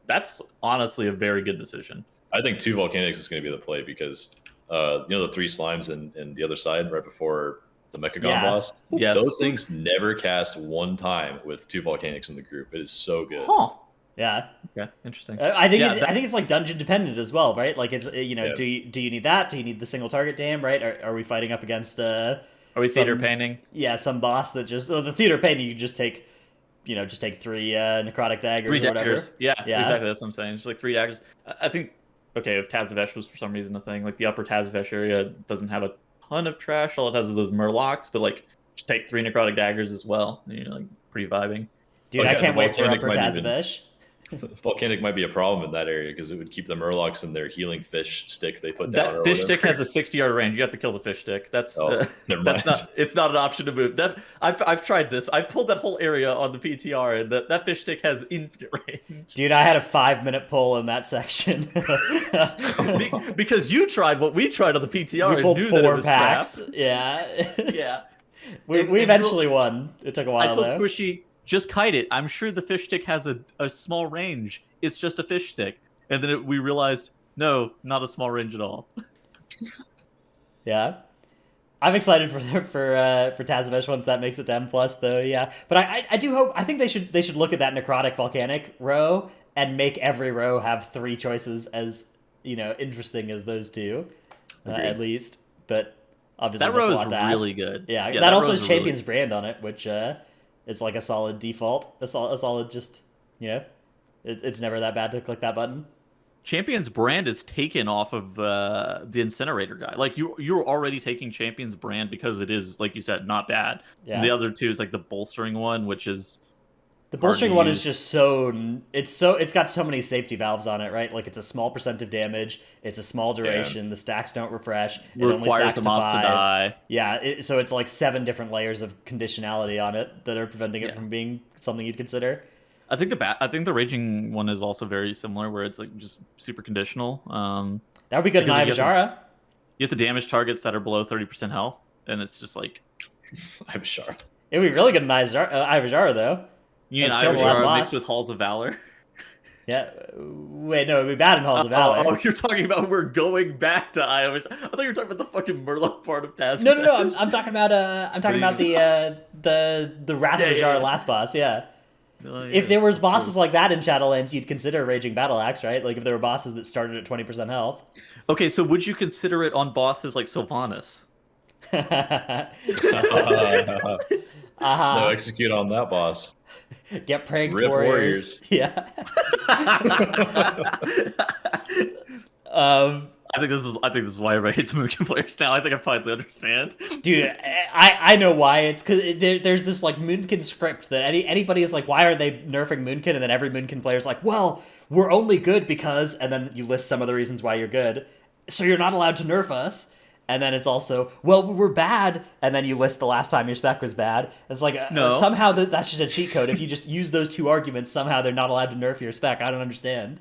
S2: that's honestly a very good decision.
S3: I think 2 volcanics is going to be the play because the 3 slimes and the other side right before the Mechagon boss.
S2: Yes.
S3: Those things never cast one time with 2 volcanics in the group. It is so good.
S2: Huh.
S1: Yeah.
S2: Okay. Interesting.
S1: I think it's like dungeon dependent as well, right? Like it's do you need that? Do you need the single target dam? Right? Are we fighting up against Are
S2: we theater painting?
S1: Yeah, some boss that just the theater painting. You just take 3 necrotic daggers.
S2: 3 daggers.
S1: Or whatever.
S2: Yeah. Exactly. That's what I'm saying. Just like 3 daggers. I think. Okay, if Tazavesh was for some reason a thing, like the upper Tazavesh area doesn't have a ton of trash. All it has is those Murlocs, but like just take 3 necrotic daggers as well. And you're like pretty vibing.
S1: Dude, I can't wait for upper Tazavesh.
S3: Volcanic might be a problem in that area because it would keep the Murlocs in their healing fish stick they put down.
S2: That fish stick has a 60-yard range. You have to kill the fish stick. That's
S3: Never
S2: that's
S3: mind.
S2: it's not an option to move. That I've tried this. I've pulled that whole area on the PTR, and that fish stick has infinite range.
S1: Dude, I had a 5-minute pull in that section.
S2: Because you tried what we tried on the PTR
S1: We
S2: and
S1: pulled
S2: knew that it
S1: 4
S2: was
S1: packs.
S2: trapped.
S1: Yeah.
S2: Yeah.
S1: we
S2: And
S1: eventually won. It took a while,
S2: I told
S1: though.
S2: Squishy, just kite it. I'm sure the fish stick has a small range. It's just a fish stick. And then we realized, no, not a small range at all.
S1: Yeah. I'm excited for Tazavesh once that makes it to M+, though, yeah. But I do hope... I think they should look at that Necrotic Volcanic row and make every row have 3 choices as, interesting as those two, at least. But obviously
S2: That
S1: that's
S2: row
S1: a lot
S2: is
S1: to ask.
S2: really good.
S1: Yeah,
S2: Yeah,
S1: that
S2: that
S1: also
S2: row
S1: has
S2: is
S1: Champion's
S2: really...
S1: brand on it, which is like a solid default. A solid just, it's never that bad to click that button.
S2: Champion's brand is taken off of the incinerator guy. Like you're already taking Champion's brand because it is, like you said, not bad.
S1: Yeah.
S2: And the other two is like the bolstering one, which is
S1: The
S2: hard
S1: bolstering
S2: to
S1: one
S2: use.
S1: is just it's got so many safety valves on it, right? Like it's a small percent of damage, it's a small duration, the stacks don't refresh, it only
S2: requires
S1: stacks
S2: the
S1: to
S2: mobs
S1: 5.
S2: to die.
S1: Yeah, so it's like 7 different layers of conditionality on it that are preventing it from being something you'd consider.
S2: I think the raging one is also very similar, where it's like just super conditional.
S1: That would be good in
S2: because
S1: Ivajara.
S2: You have to damage targets that are below 30% health, and it's just like
S3: I'm sure.
S1: It would be really good in Ivajara, though.
S2: you and
S1: Like, kill the last
S2: Ivajara
S1: boss.
S2: mixed with Halls of Valor.
S1: Yeah. Wait, no, it'd be bad in Halls of Valor.
S2: Oh, you're talking about we're going back to Iowa. I thought you were talking about the fucking Murloc part of Task.
S1: No. I'm talking about the Wrath of Ajara last boss. Yeah. If there was bosses like that in Shadowlands, you'd consider Raging Battle Axe, right? Like if there were bosses that started at 20% health.
S2: Okay, so would you consider it on bosses like Sylvanas?
S3: No, execute on that boss.
S1: Get pranked,
S3: Rip
S1: warriors. Yeah.
S2: I think this is why everybody hates Moonkin players now. I think I finally understand.
S1: Dude, I know why. It's because there's this like Moonkin script that anybody is like, why are they nerfing Moonkin? And then every Moonkin player is like, well, we're only good because, and then you list some of the reasons why you're good. So you're not allowed to nerf us. And then it's also, well, we're bad. And then you list the last time your spec was bad. It's like,
S2: No.
S1: Somehow that's just a cheat code. If you just use those 2 arguments, somehow they're not allowed to nerf your spec. I don't understand.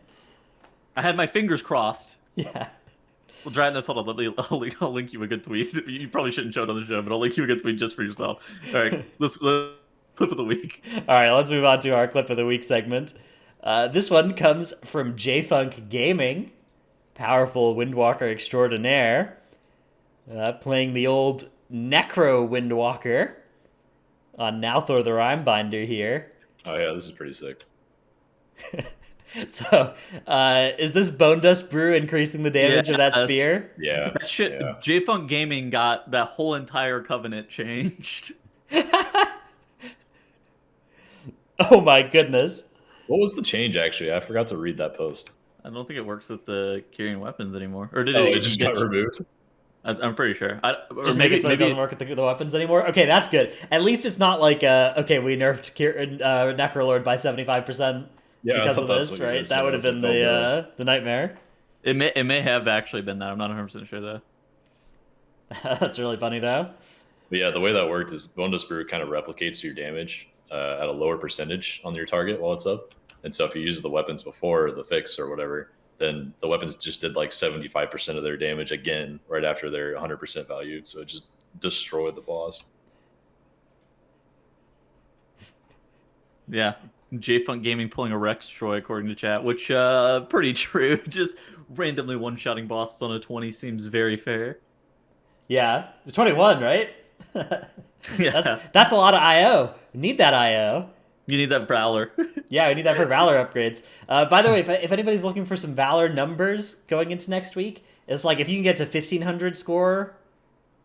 S2: I had my fingers crossed.
S1: Yeah.
S2: Well, Dratnus, hold on. I'll link you a good tweet. You probably shouldn't show it on the show, but I'll link you a good tweet just for yourself. All right, let's clip of the week.
S1: All right, let's move on to our clip of the week segment. This one comes from J-Funk Gaming, powerful Windwalker extraordinaire, playing the old Necro Windwalker on Nalthor the Rhymebinder here.
S3: Oh yeah, this is pretty sick.
S1: So, is this Bone Dust Brew increasing the damage of that spear?
S3: Yeah.
S2: That shit.
S3: Yeah.
S2: J-Funk Gaming got that whole entire covenant changed.
S1: Oh my goodness.
S3: What was the change actually? I forgot to read that post.
S2: I don't think it works with the carrying weapons anymore. Or did
S3: Oh,
S2: it?
S3: it just got removed.
S2: I'm pretty sure.
S1: Just make it so it doesn't work with the weapons anymore? Okay, that's good. At least it's not like, okay, we nerfed Necrolord by 75%.
S3: Yeah,
S1: Because of this, right? That would have been the nightmare.
S2: It may have actually been that. I'm not 100% sure though.
S1: That's really funny though.
S3: But yeah, the way that worked is Bone Dust Brew kind of replicates your damage at a lower percentage on your target while it's up. And so if you use the weapons before the fix or whatever, then the weapons just did like 75% of their damage again right after their 100% value. So it just destroyed the boss.
S2: Yeah. J-Funk Gaming pulling a Rex Troy according to chat, which pretty true. Just randomly one-shotting bosses on a 20 seems very fair.
S1: Yeah, 21, right?
S2: Yeah.
S1: That's a lot of IO. We need that IO.
S2: You need that Valor.
S1: Yeah, we need that for Valor upgrades. By the way, if anybody's looking for some Valor numbers going into next week, it's like if you can get to 1,500 score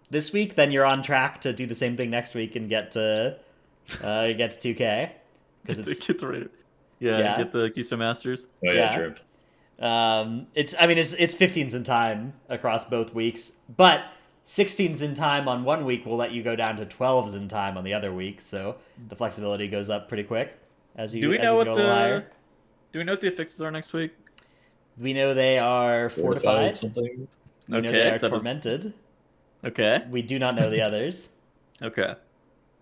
S1: this week, then you're on track to do the same thing next week and get to 2K. Because it's
S2: Get the rating. Yeah, get the Keystone Masters.
S3: Oh yeah, true.
S1: it's 15s in time across both weeks, but 16s in time on one week will let you go down to 12s in time on the other week, so the flexibility goes up pretty quick as you
S2: Do we
S1: as
S2: know
S1: you
S2: what
S1: go a little higher.
S2: Do we know what the affixes are next week?
S1: We know they are fortified.
S3: something.
S1: We know they are
S2: that is-
S1: tormented.
S2: Okay.
S1: We do not know the others.
S2: Okay.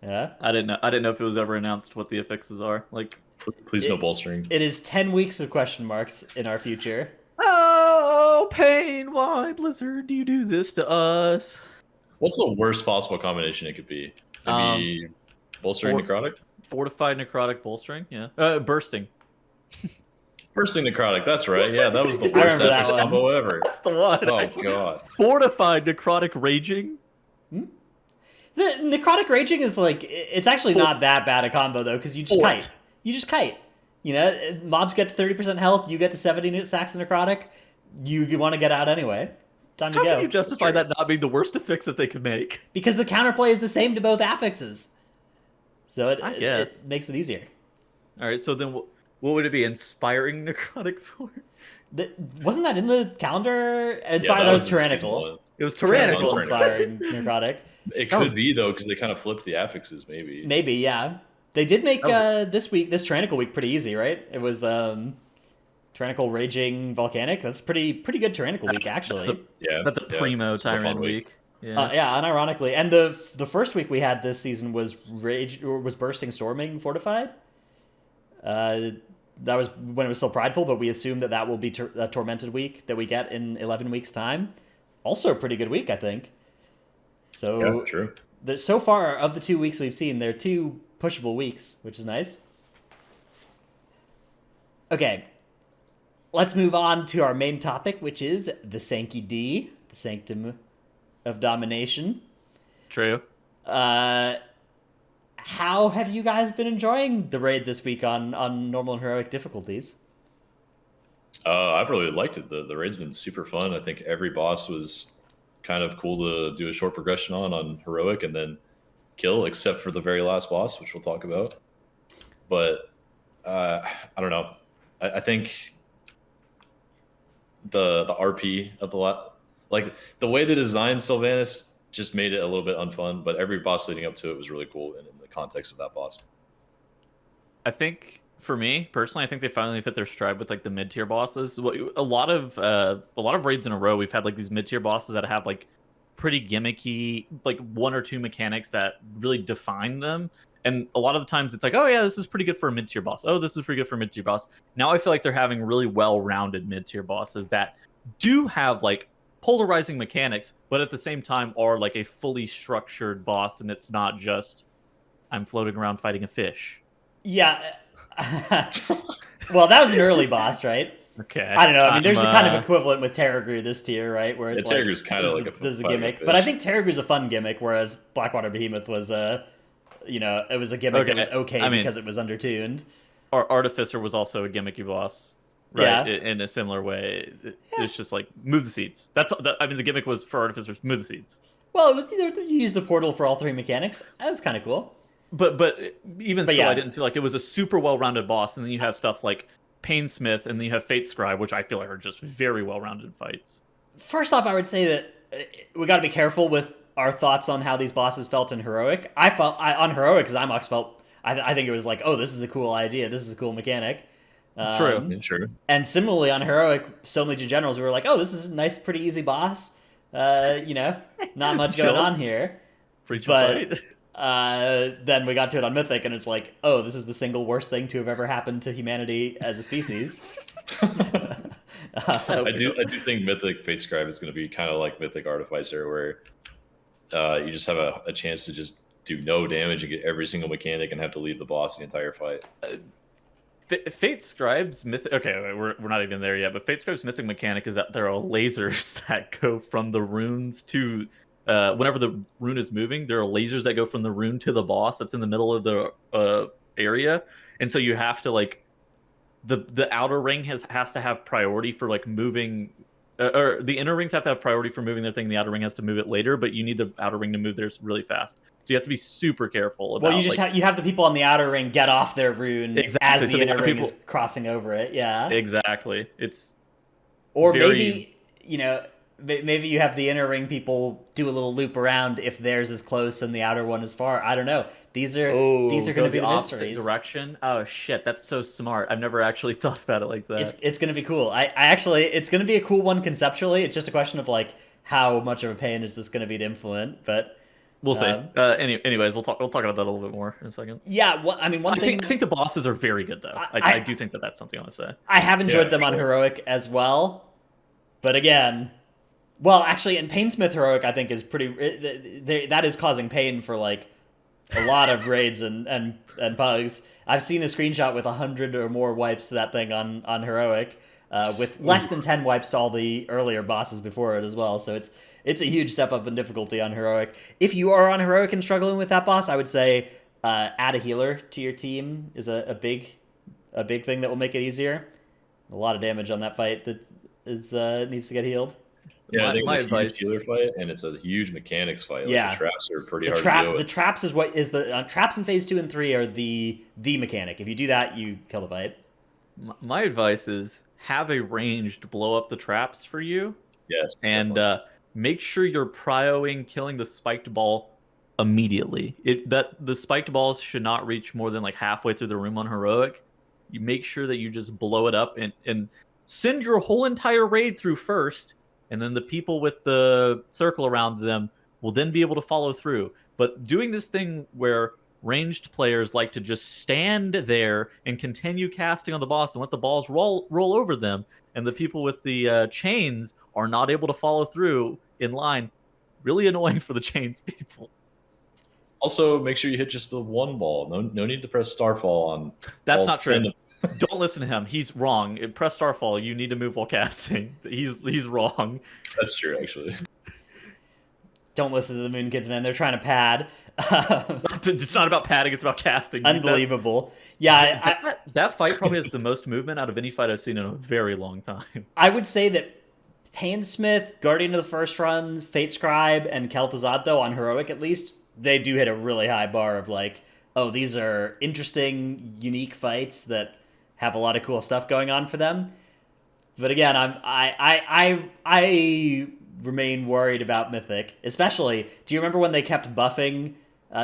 S1: Yeah.
S2: I didn't know if it was ever announced what the affixes are. Like,
S3: Please no bolstering.
S1: It is 10 weeks of question marks in our future.
S2: oh, pain! Why, Blizzard, do you do this to us?
S3: What's the worst possible combination it could be? Maybe bolstering necrotic?
S2: Fortified necrotic bolstering, yeah. Bursting.
S3: Bursting necrotic, that's right. Yeah, that was the
S1: I
S3: worst
S1: remember that
S3: affix
S1: one.
S3: combo ever.
S2: That's the one.
S3: Oh
S2: actually.
S3: god.
S2: Fortified necrotic raging.
S1: The necrotic raging is like, it's actually not that bad a combo though, because you just kite. You just kite. You know, mobs get to 30% health, you get to 70 stacks of necrotic. You want to get out anyway. Time to
S2: How
S1: go.
S2: can you justify that not being the worst affix that they could make?
S1: Because the counterplay is the same to both affixes. So
S2: I guess.
S1: it makes it easier.
S2: All right, so then what would it be? Inspiring necrotic force?
S1: Wasn't that in the calendar? Inspired,
S3: Yeah,
S1: that was
S3: in season
S1: tyrannical.
S3: one.
S2: It was
S1: Tyrannical
S2: tyrannical.
S1: inspiring necrotic.
S3: It could be though, because they kind of flipped the affixes. Maybe.
S1: Maybe, yeah. They did make this tyrannical week pretty easy, right? It was tyrannical raging volcanic. That's pretty good tyrannical week actually.
S2: That's a primo
S3: It's a fun
S2: tyrant
S3: week.
S2: week. Yeah.
S1: Yeah, unironically. And the first week we had this season was bursting storming fortified. That was when it was still prideful, but we assume that will be a tormented week that we get in 11 weeks time. Also a pretty good week, I think. So
S3: Yeah, true.
S1: So far of the 2 weeks we've seen, they're 2 pushable weeks, which is nice. Okay, let's move on to our main topic, which is the Sanctum D, the Sanctum of Domination.
S2: True.
S1: How have you guys been enjoying the raid this week on normal and heroic difficulties?
S3: I've really liked it. The raid's been super fun. I think every boss was kind of cool to do a short progression on heroic and then kill, except for the very last boss, which we'll talk about. But I don't know. I think the RP of like the way they designed Sylvanas just made it a little bit unfun. But every boss leading up to it was really cool in the context of that boss.
S2: I think for me personally, I think they finally fit their stride with like the mid tier bosses. A lot of raids in a row, we've had like these mid tier bosses that have like pretty gimmicky, like 1 or 2 mechanics that really define them. And a lot of the times it's like, oh yeah, this is pretty good for a mid tier boss. Oh, this is pretty good for a mid tier boss. Now I feel like they're having really well rounded mid tier bosses that do have like polarizing mechanics, but at the same time are like a fully structured boss, and it's not just I'm floating around fighting a fish.
S1: Yeah. Well, that was an early boss, right?
S2: Okay.
S1: I don't know. I mean, there's a kind of equivalent with Terragru this tier, right? Where it's
S3: Terragru's kind of like
S1: this is a
S3: fighting
S1: gimmick,
S3: fish.
S1: but I think Terragru's a fun gimmick, whereas Blackwater Behemoth was it was a gimmick that was okay because it was undertuned.
S2: Artificer was also a gimmicky boss, right? Yeah. In a similar way. It's just like move the seeds. I mean, the gimmick was for Artificers, move the seeds.
S1: Well, it was either you use the portal for all 3 mechanics. That was kind of cool.
S2: But even still, I didn't feel like it was a super well-rounded boss. And then you have stuff like Painsmith, and then you have Fate Scribe, which I feel like are just very well-rounded fights.
S1: First off, I would say that we got to be careful with our thoughts on how these bosses felt in Heroic. On Heroic, Zymox felt, I think it was like, oh, this is a cool idea. This is a cool mechanic.
S2: True.
S1: And similarly on Heroic, Stone Legion Generals, we were like, oh, this is a nice, pretty easy boss. Not much going on here. Then we got to it on Mythic, and it's like, oh, this is the single worst thing to have ever happened to humanity as a species.
S3: I do think Mythic Fate Scribe is going to be kind of like Mythic Artificer, where you just have a chance to just do no damage and get every single mechanic and have to leave the boss the entire fight.
S2: Fate Scribe's mythic. Okay, we're not even there yet. But Fate Scribe's mythic mechanic is that there are lasers that go from the runes to whenever the rune is moving. There are lasers that go from the rune to the boss that's in the middle of the area, and so you have to like the outer ring has to have priority for like moving. Or the inner rings have to have priority for moving their thing. The outer ring has to move it later, but you need the outer ring to move theirs really fast. So you have to be super careful about.
S1: Well, you just have the people on the outer ring get off their rune as the inner ring is crossing over it. Yeah,
S2: exactly. It's
S1: maybe maybe you have the inner ring people do a little loop around if theirs is close and the outer one is far. I don't know. These are going to be the
S2: opposite
S1: mysteries.
S2: direction. Oh shit, that's so smart. I've never actually thought about it like that.
S1: It's going to be cool. I actually, it's going to be a cool one conceptually. It's just a question of like how much of a pain is this going to be to implement, but
S2: we'll see. Anyways, we'll talk about that a little bit more in a second.
S1: Yeah, I mean, one thing
S2: I think the bosses are very good though. I do think that's something I want to say.
S1: I have enjoyed them on heroic as well, but again, well, actually, in Painsmith heroic, I think is pretty. That is causing pain for like a lot of raids and bugs. I've seen a screenshot with 100 or more wipes to that thing on heroic, with less than 10 wipes to all the earlier bosses before it as well. So it's a huge step up in difficulty on heroic. If you are on heroic and struggling with that boss, I would say add a healer to your team is a big thing that will make it easier. A lot of damage on that fight that needs to get healed.
S3: Yeah, I think it's a huge healer fight, and it's a huge mechanics fight. Like, the traps are pretty hard to deal with.
S1: The traps is what is the traps in phase 2 and 3 are the mechanic. If you do that, you kill the fight.
S2: My advice is have a ranged blow up the traps for you.
S3: Yes,
S2: and make sure you're prioing killing the spiked ball immediately. The spiked balls should not reach more than like halfway through the room on heroic. You make sure that you just blow it up and send your whole entire raid through first. And then the people with the circle around them will then be able to follow through. But doing this thing where ranged players like to just stand there and continue casting on the boss and let the balls roll over them, and the people with the chains are not able to follow through in line, really annoying for the chains people.
S3: Also, make sure you hit just the one ball. No need to press Starfall on.
S2: That's not true. Don't listen to him. He's wrong. Press Starfall. You need to move while casting. He's wrong.
S3: That's true, actually.
S1: Don't listen to the Moon Kids, man. They're trying to pad.
S2: It's not about padding. It's about casting.
S1: Unbelievable. Yeah.
S2: That fight probably has the most movement out of any fight I've seen in a very long time.
S1: I would say that Painsmith, Guardian of the First Run, Fate Scribe, and Kel'Thuzad, though, on heroic at least, they do hit a really high bar of like, oh, these are interesting, unique fights that have a lot of cool stuff going on for them. But again, I remain worried about Mythic, especially. Do you remember when they kept buffing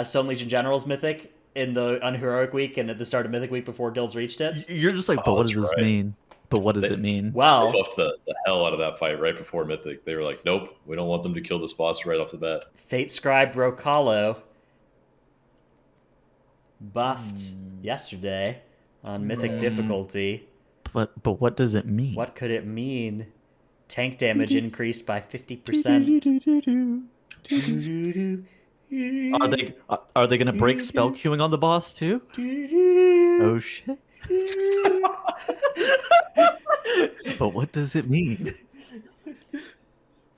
S1: Stone Legion General's Mythic on Heroic Week and at the start of Mythic Week before guilds reached it?
S2: You're just like, but what does this mean? But what does it mean?
S1: Well,
S3: they buffed the hell out of that fight right before Mythic. They were like, nope, we don't want them to kill this boss right off the bat.
S1: Fate Scribe Rocalo buffed yesterday on Mythic difficulty.
S2: But what does it mean?
S1: What could it mean? Tank damage increased by 50%.
S2: Are they gonna break spell queuing on the boss too? Oh shit. But what does it mean?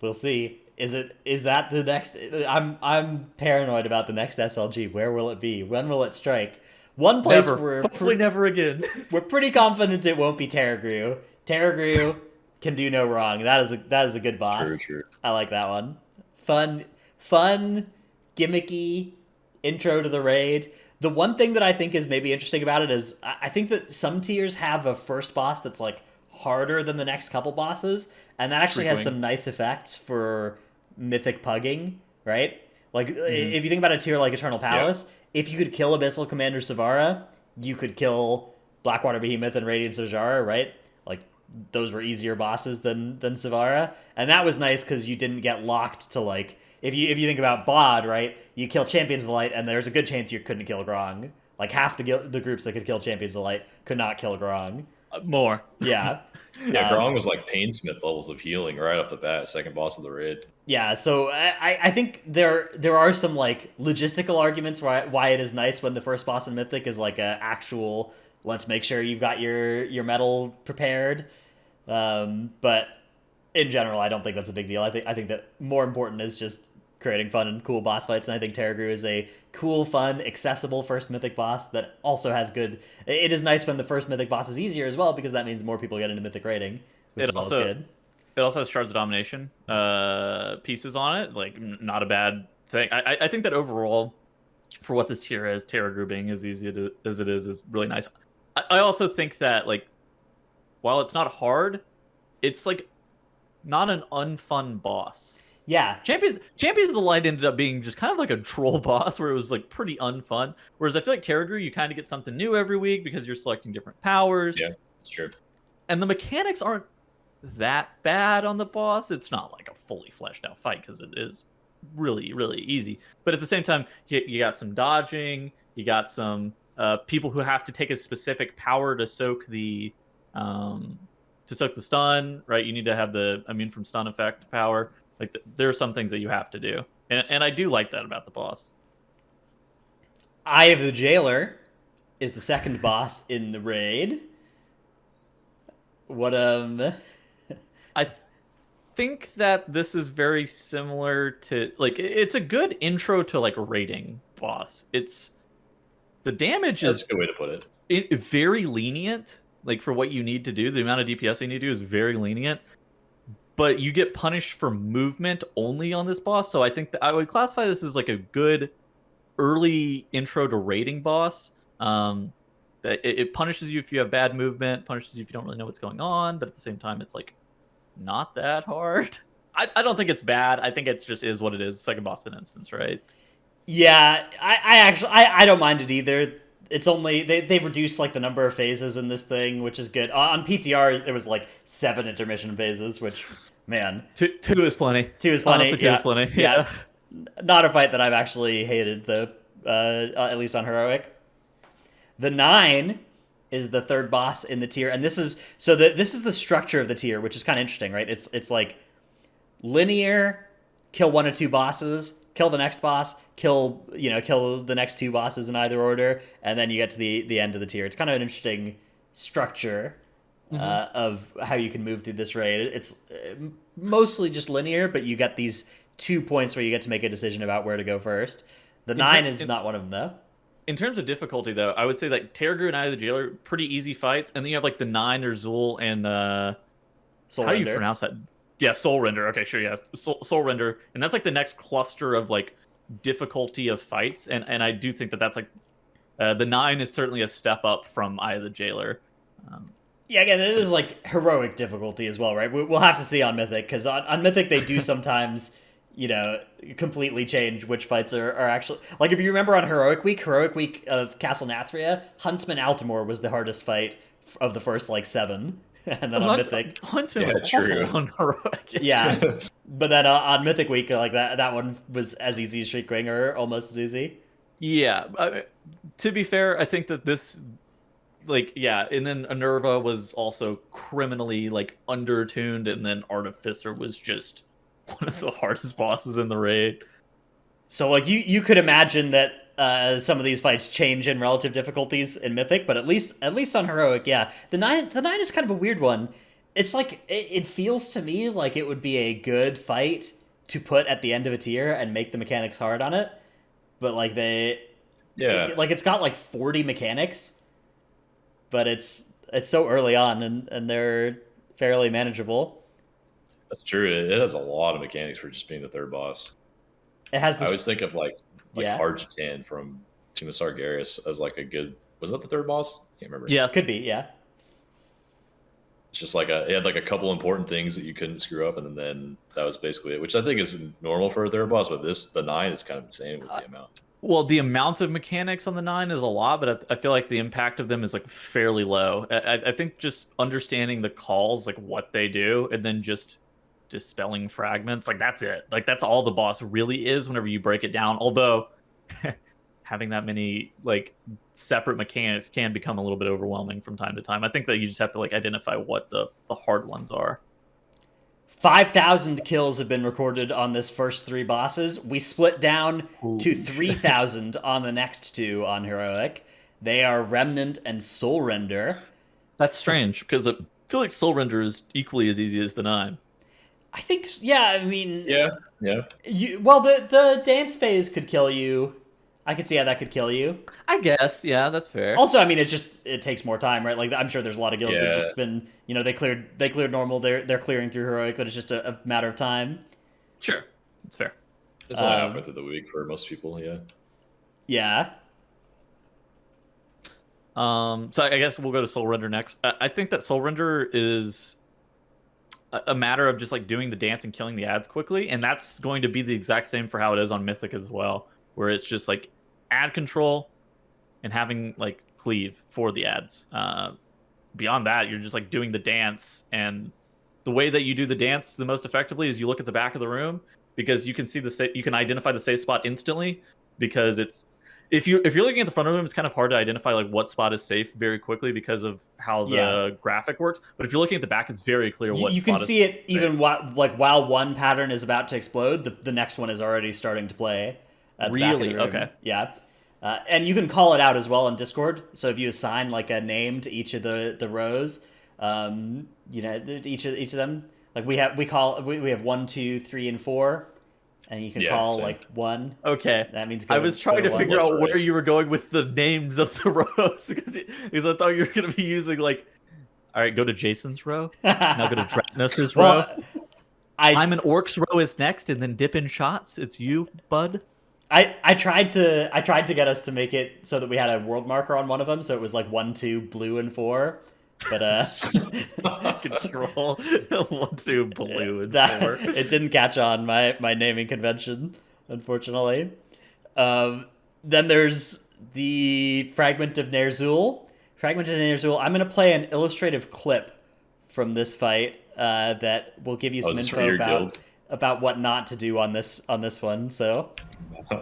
S1: We'll see. Is that the next? I'm paranoid about the next SLG. Where will it be? When will it strike? One place
S2: hopefully never again.
S1: We're pretty confident it won't be Terragru. Terragru can do no wrong. That is a good boss.
S3: True.
S1: I like that one. Fun, gimmicky intro to the raid. The one thing that I think is maybe interesting about it is I think that some tiers have a first boss that's like harder than the next couple bosses, and that actually has some nice effects for mythic pugging, right? Like if you think about a tier like Eternal Palace, if you could kill Abyssal Commander Savara, you could kill Blackwater Behemoth and Radiant Sajara, right? Like those were easier bosses than Savara, and that was nice because you didn't get locked to like if you think about BOD, right? You kill Champions of the Light, and there's a good chance you couldn't kill Grong. Like half the groups that could kill Champions of the Light could not kill Grong.
S2: More.
S1: Yeah.
S3: Yeah, Grong was like Painsmith levels of healing right off the bat, second boss of the raid.
S1: Yeah, so I think there are some like logistical arguments why it is nice when the first boss in Mythic is like a actual let's make sure you've got your metal prepared. But in general, I don't think that's a big deal. I think that more important is just creating fun and cool boss fights, and I think Terragru is a cool, fun, accessible first Mythic boss that also has good... It is nice when the first Mythic boss is easier as well, because that means more people get into Mythic raiding, which is always good.
S2: It also has Shards of Domination pieces on it, like, not a bad thing. I think that overall, for what this tier is, Terragru being as easy as it is really nice. I also think that, like, while it's not hard, it's, like, not an unfun boss.
S1: Yeah,
S2: Champions of the Light ended up being just kind of like a troll boss where it was like pretty unfun. Whereas I feel like Terragru, you kind of get something new every week because you're selecting different powers.
S3: Yeah, that's true.
S2: And the mechanics aren't that bad on the boss. It's not like a fully fleshed out fight because it is really, really easy. But at the same time, you got some dodging, you got some people who have to take a specific power to soak the stun, right? You need to have the immune from stun effect power. Like there are some things that you have to do, and I do like that about the boss.
S1: Eye of the Jailer is the second boss in the raid. What
S2: I think that this is very similar to like it's a good intro to like a raiding boss. It's the damage
S3: That's
S2: is
S3: a good way to put it.
S2: very lenient. Like for what you need to do, the amount of DPS you need to do is very lenient. But you get punished for movement only on this boss, so I think that I would classify this as like a good early intro to raiding boss. That it punishes you if you have bad movement, punishes you if you don't really know what's going on, but at the same time, it's like not that hard. I don't think it's bad. I think it just is what it is. Second boss of an instance, right?
S1: Yeah, I actually I don't mind it either. It's only they reduced like the number of phases in this thing, which is good. On PTR there was like 7 intermission phases, which man,
S2: Two is plenty.
S1: 2 is plenty.
S2: Honestly, two
S1: yeah.
S2: is plenty.
S1: Yeah. Not a fight that I've actually hated though. At least on heroic. The 9 is the third boss in the tier, and this is the structure of the tier, which is kind of interesting, right? It's like linear, kill 1 or 2 bosses, kill the next boss, kill the next 2 bosses in either order, and then you get to the end of the tier. It's kind of an interesting structure of how you can move through this raid. It's mostly just linear, but you get these 2 points where you get to make a decision about where to go first. The 9 is not one of them, though.
S2: In terms of difficulty, though, I would say that Terragru and Eye of the Jailer pretty easy fights, and then you have like the 9 or Zul and
S1: Soul
S2: how do you
S1: Render.
S2: pronounce that? Yeah, Soul Render. Okay, sure, yeah, Soul Render, and that's like the next cluster of like difficulty of fights, and I do think that that's like the 9 is certainly a step up from Eye of the Jailer.
S1: Yeah, again, it is like heroic difficulty as well, right? We'll have to see on Mythic, because on Mythic they do sometimes, completely change which fights are actually... Like, if you remember on Heroic Week of Castle Nathria, Huntsman Altamore was the hardest fight of the first, 7. And then on Mythic...
S2: Huntsman
S3: Yeah,
S2: was
S3: true.
S2: awful on Heroic.
S1: Yeah. But then on Mythic Week, that one was as easy as Shriekwing, or almost as easy.
S2: Yeah, to be fair, I think that this... and then Enerva was also criminally, undertuned, and then Artificer was just one of the hardest bosses in the raid.
S1: So, you could imagine that some of these fights change in relative difficulties in Mythic, but at least on Heroic, yeah. The 9 is kind of a weird one. It's it feels to me like it would be a good fight to put at the end of a tier and make the mechanics hard on it. But, it's got, 40 mechanics, but it's so early on, and they're fairly manageable.
S3: That's true. It has a lot of mechanics for just being the third boss.
S1: It has this...
S3: I always think of
S1: Yeah.
S3: Harjatan from Tomb of Sargeras as a good... Was that the third boss? Can't remember.
S2: Yes.
S1: Could be, yeah.
S3: It's just it had a couple important things that you couldn't screw up, and then that was basically it, which I think is normal for a third boss, but the 9 is kind of insane with the amount.
S2: Well, the amount of mechanics on the 9 is a lot, but I feel like the impact of them is fairly low. I think just understanding the calls, what they do, and then just dispelling fragments, that's it. That's all the boss really is whenever you break it down. Although having that many separate mechanics can become a little bit overwhelming from time to time. I think that you just have to identify what the hard ones are.
S1: 5,000 kills have been recorded on this first 3 bosses. We split down to 3,000 on the next 2 on Heroic. They are Remnant and Soul Render.
S2: That's strange, because I feel like Soul Render is equally as easy as the 9.
S1: I think, yeah, I mean...
S3: Yeah.
S1: The dance phase could kill you. I could see how that could kill you.
S2: I guess, yeah, that's fair.
S1: Also, I mean, it takes more time, right? I'm sure there's a lot of guilds that have just been, they cleared normal, they're clearing through Heroic, but it's just a matter of time.
S2: Sure, that's fair.
S3: It's only halfway through the week for most people, yeah.
S1: Yeah.
S2: So I guess we'll go to Soul Render next. I think that Soul Render is a matter of just like doing the dance and killing the ads quickly, and that's going to be the exact same for how it is on Mythic as well, where it's just like ad control and having like cleave for the ads. Beyond that, you're just like doing the dance, and the way that you do the dance the most effectively is you look at the back of the room, because you can see you can identify the safe spot instantly, because it's if you're looking at the front of the room, it's kind of hard to identify like what spot is safe very quickly because of how the graphic works. But if you're looking at the back, it's very clear what
S1: you
S2: spot
S1: can see
S2: is
S1: it
S2: safe.
S1: even while one pattern is about to explode, the next one is already starting to play. At the back of the room.
S2: Okay.
S1: Yeah. And you can call it out as well in Discord. So if you assign like a name to each of the rows, each of them, like we have 1, 2, 3, and 4, and you can call
S3: same.
S1: like 1.
S2: Okay.
S1: That means
S2: I was trying to figure out
S3: Right.
S2: where you were going with the names of the rows, because I thought you were going to be using like, all right, go to Jason's row. Now go to Drapnos's row. I'm an Orc's row is next, and then dip in shots. It's you, bud.
S1: I tried to get us to make it so that we had a world marker on one of them, so it was like 1, 2, blue, and 4. But
S2: Control 1, 2, blue, and 4.
S1: It didn't catch on my naming convention, unfortunately. Then there's the Fragment of Ner'zhul. I'm going to play an illustrative clip from this fight that will give you some info about what not to do on this one. So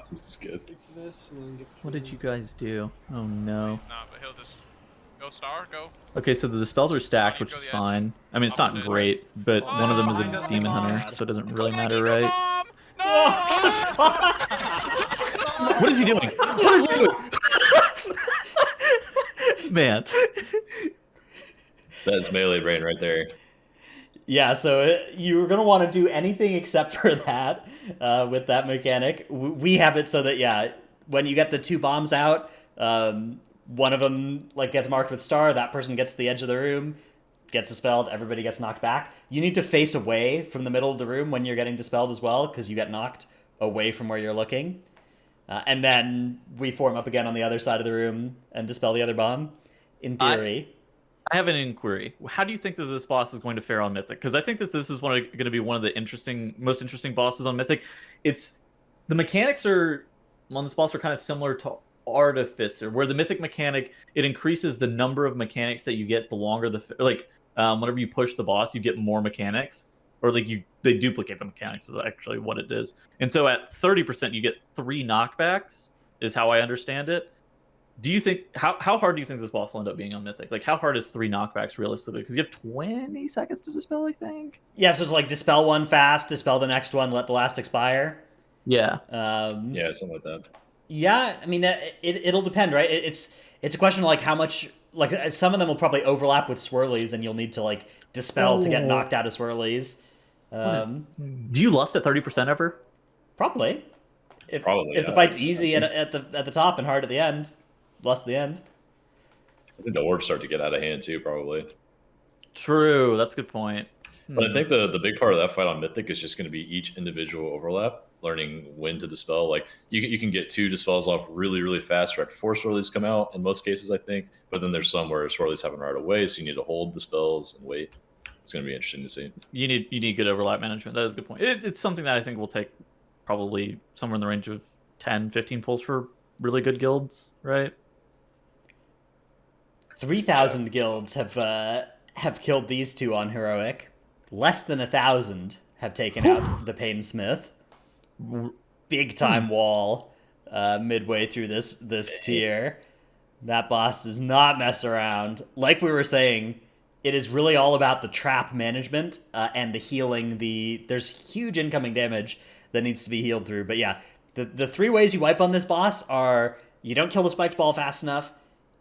S3: this is good.
S2: What did you guys do? Oh no.
S4: He's not, but he'll just go star, go.
S2: Okay, so the spells are stacked, which is fine. I mean, it's not great, but one of them is a demon hunter, so it doesn't really matter, right?
S4: No!
S2: What is he doing? What is he doing? Man.
S3: That's melee brain right there.
S1: yeah, so you're going to want to do anything except for that with that mechanic. We have it so that, when you get the 2 bombs out, one of them like gets marked with star, that person gets to the edge of the room, gets dispelled, everybody gets knocked back. You need to face away from the middle of the room when you're getting dispelled as well, because you get knocked away from where you're looking. And then we form up again on the other side of the room and dispel the other bomb, in theory.
S2: I have an inquiry. How do you think that this boss is going to fare on Mythic? Because I think that this is going to be one of the most interesting bosses on Mythic. The mechanics on this boss are kind of similar to Artificer, where the Mythic mechanic, it increases the number of mechanics that you get the longer whenever you push the boss, you get more mechanics, or they duplicate the mechanics is actually what it is. And so at 30%, you get 3 knockbacks, is how I understand it. Do you think how hard do you think this boss will end up being on Mythic? Like, how hard is 3 knockbacks realistically? Because you have 20 seconds to dispel, I think.
S1: Yeah, so it's like dispel one fast, dispel the next one, let the last expire.
S2: Yeah.
S3: Yeah, something like that.
S1: Yeah, I mean, it'll depend, right? It's a question of like how much. Like some of them will probably overlap with swirlies, and you'll need to like dispel to get knocked out of swirlies.
S2: Do you lust at 30% ever?
S1: Probably. If
S3: Probably,
S1: the
S3: yeah.
S1: fight's easy at the top and hard at the end, lust at the end.
S3: I think the orbs start to get out of hand too, probably.
S2: True, that's a good point.
S3: But I think the big part of that fight on Mythic is just going to be each individual overlap, learning when to dispel. Like you can get 2 dispels off really, really fast right before swirlies come out in most cases, I think. But then there's some where swirlies happen right away, so you need to hold the spells and wait. It's going to be interesting to see.
S2: You need good overlap management. That is a good point. It's something that I think will take probably somewhere in the range of 10, 15 pulls for really good guilds, right?
S1: 3,000 guilds have killed these 2 on heroic. Less than 1,000 have taken out the Painsmith. Big time wall midway through this tier. That boss does not mess around. Like we were saying, it is really all about the trap management and the healing. There's huge incoming damage that needs to be healed through. But yeah, the 3 ways you wipe on this boss are you don't kill the spiked ball fast enough,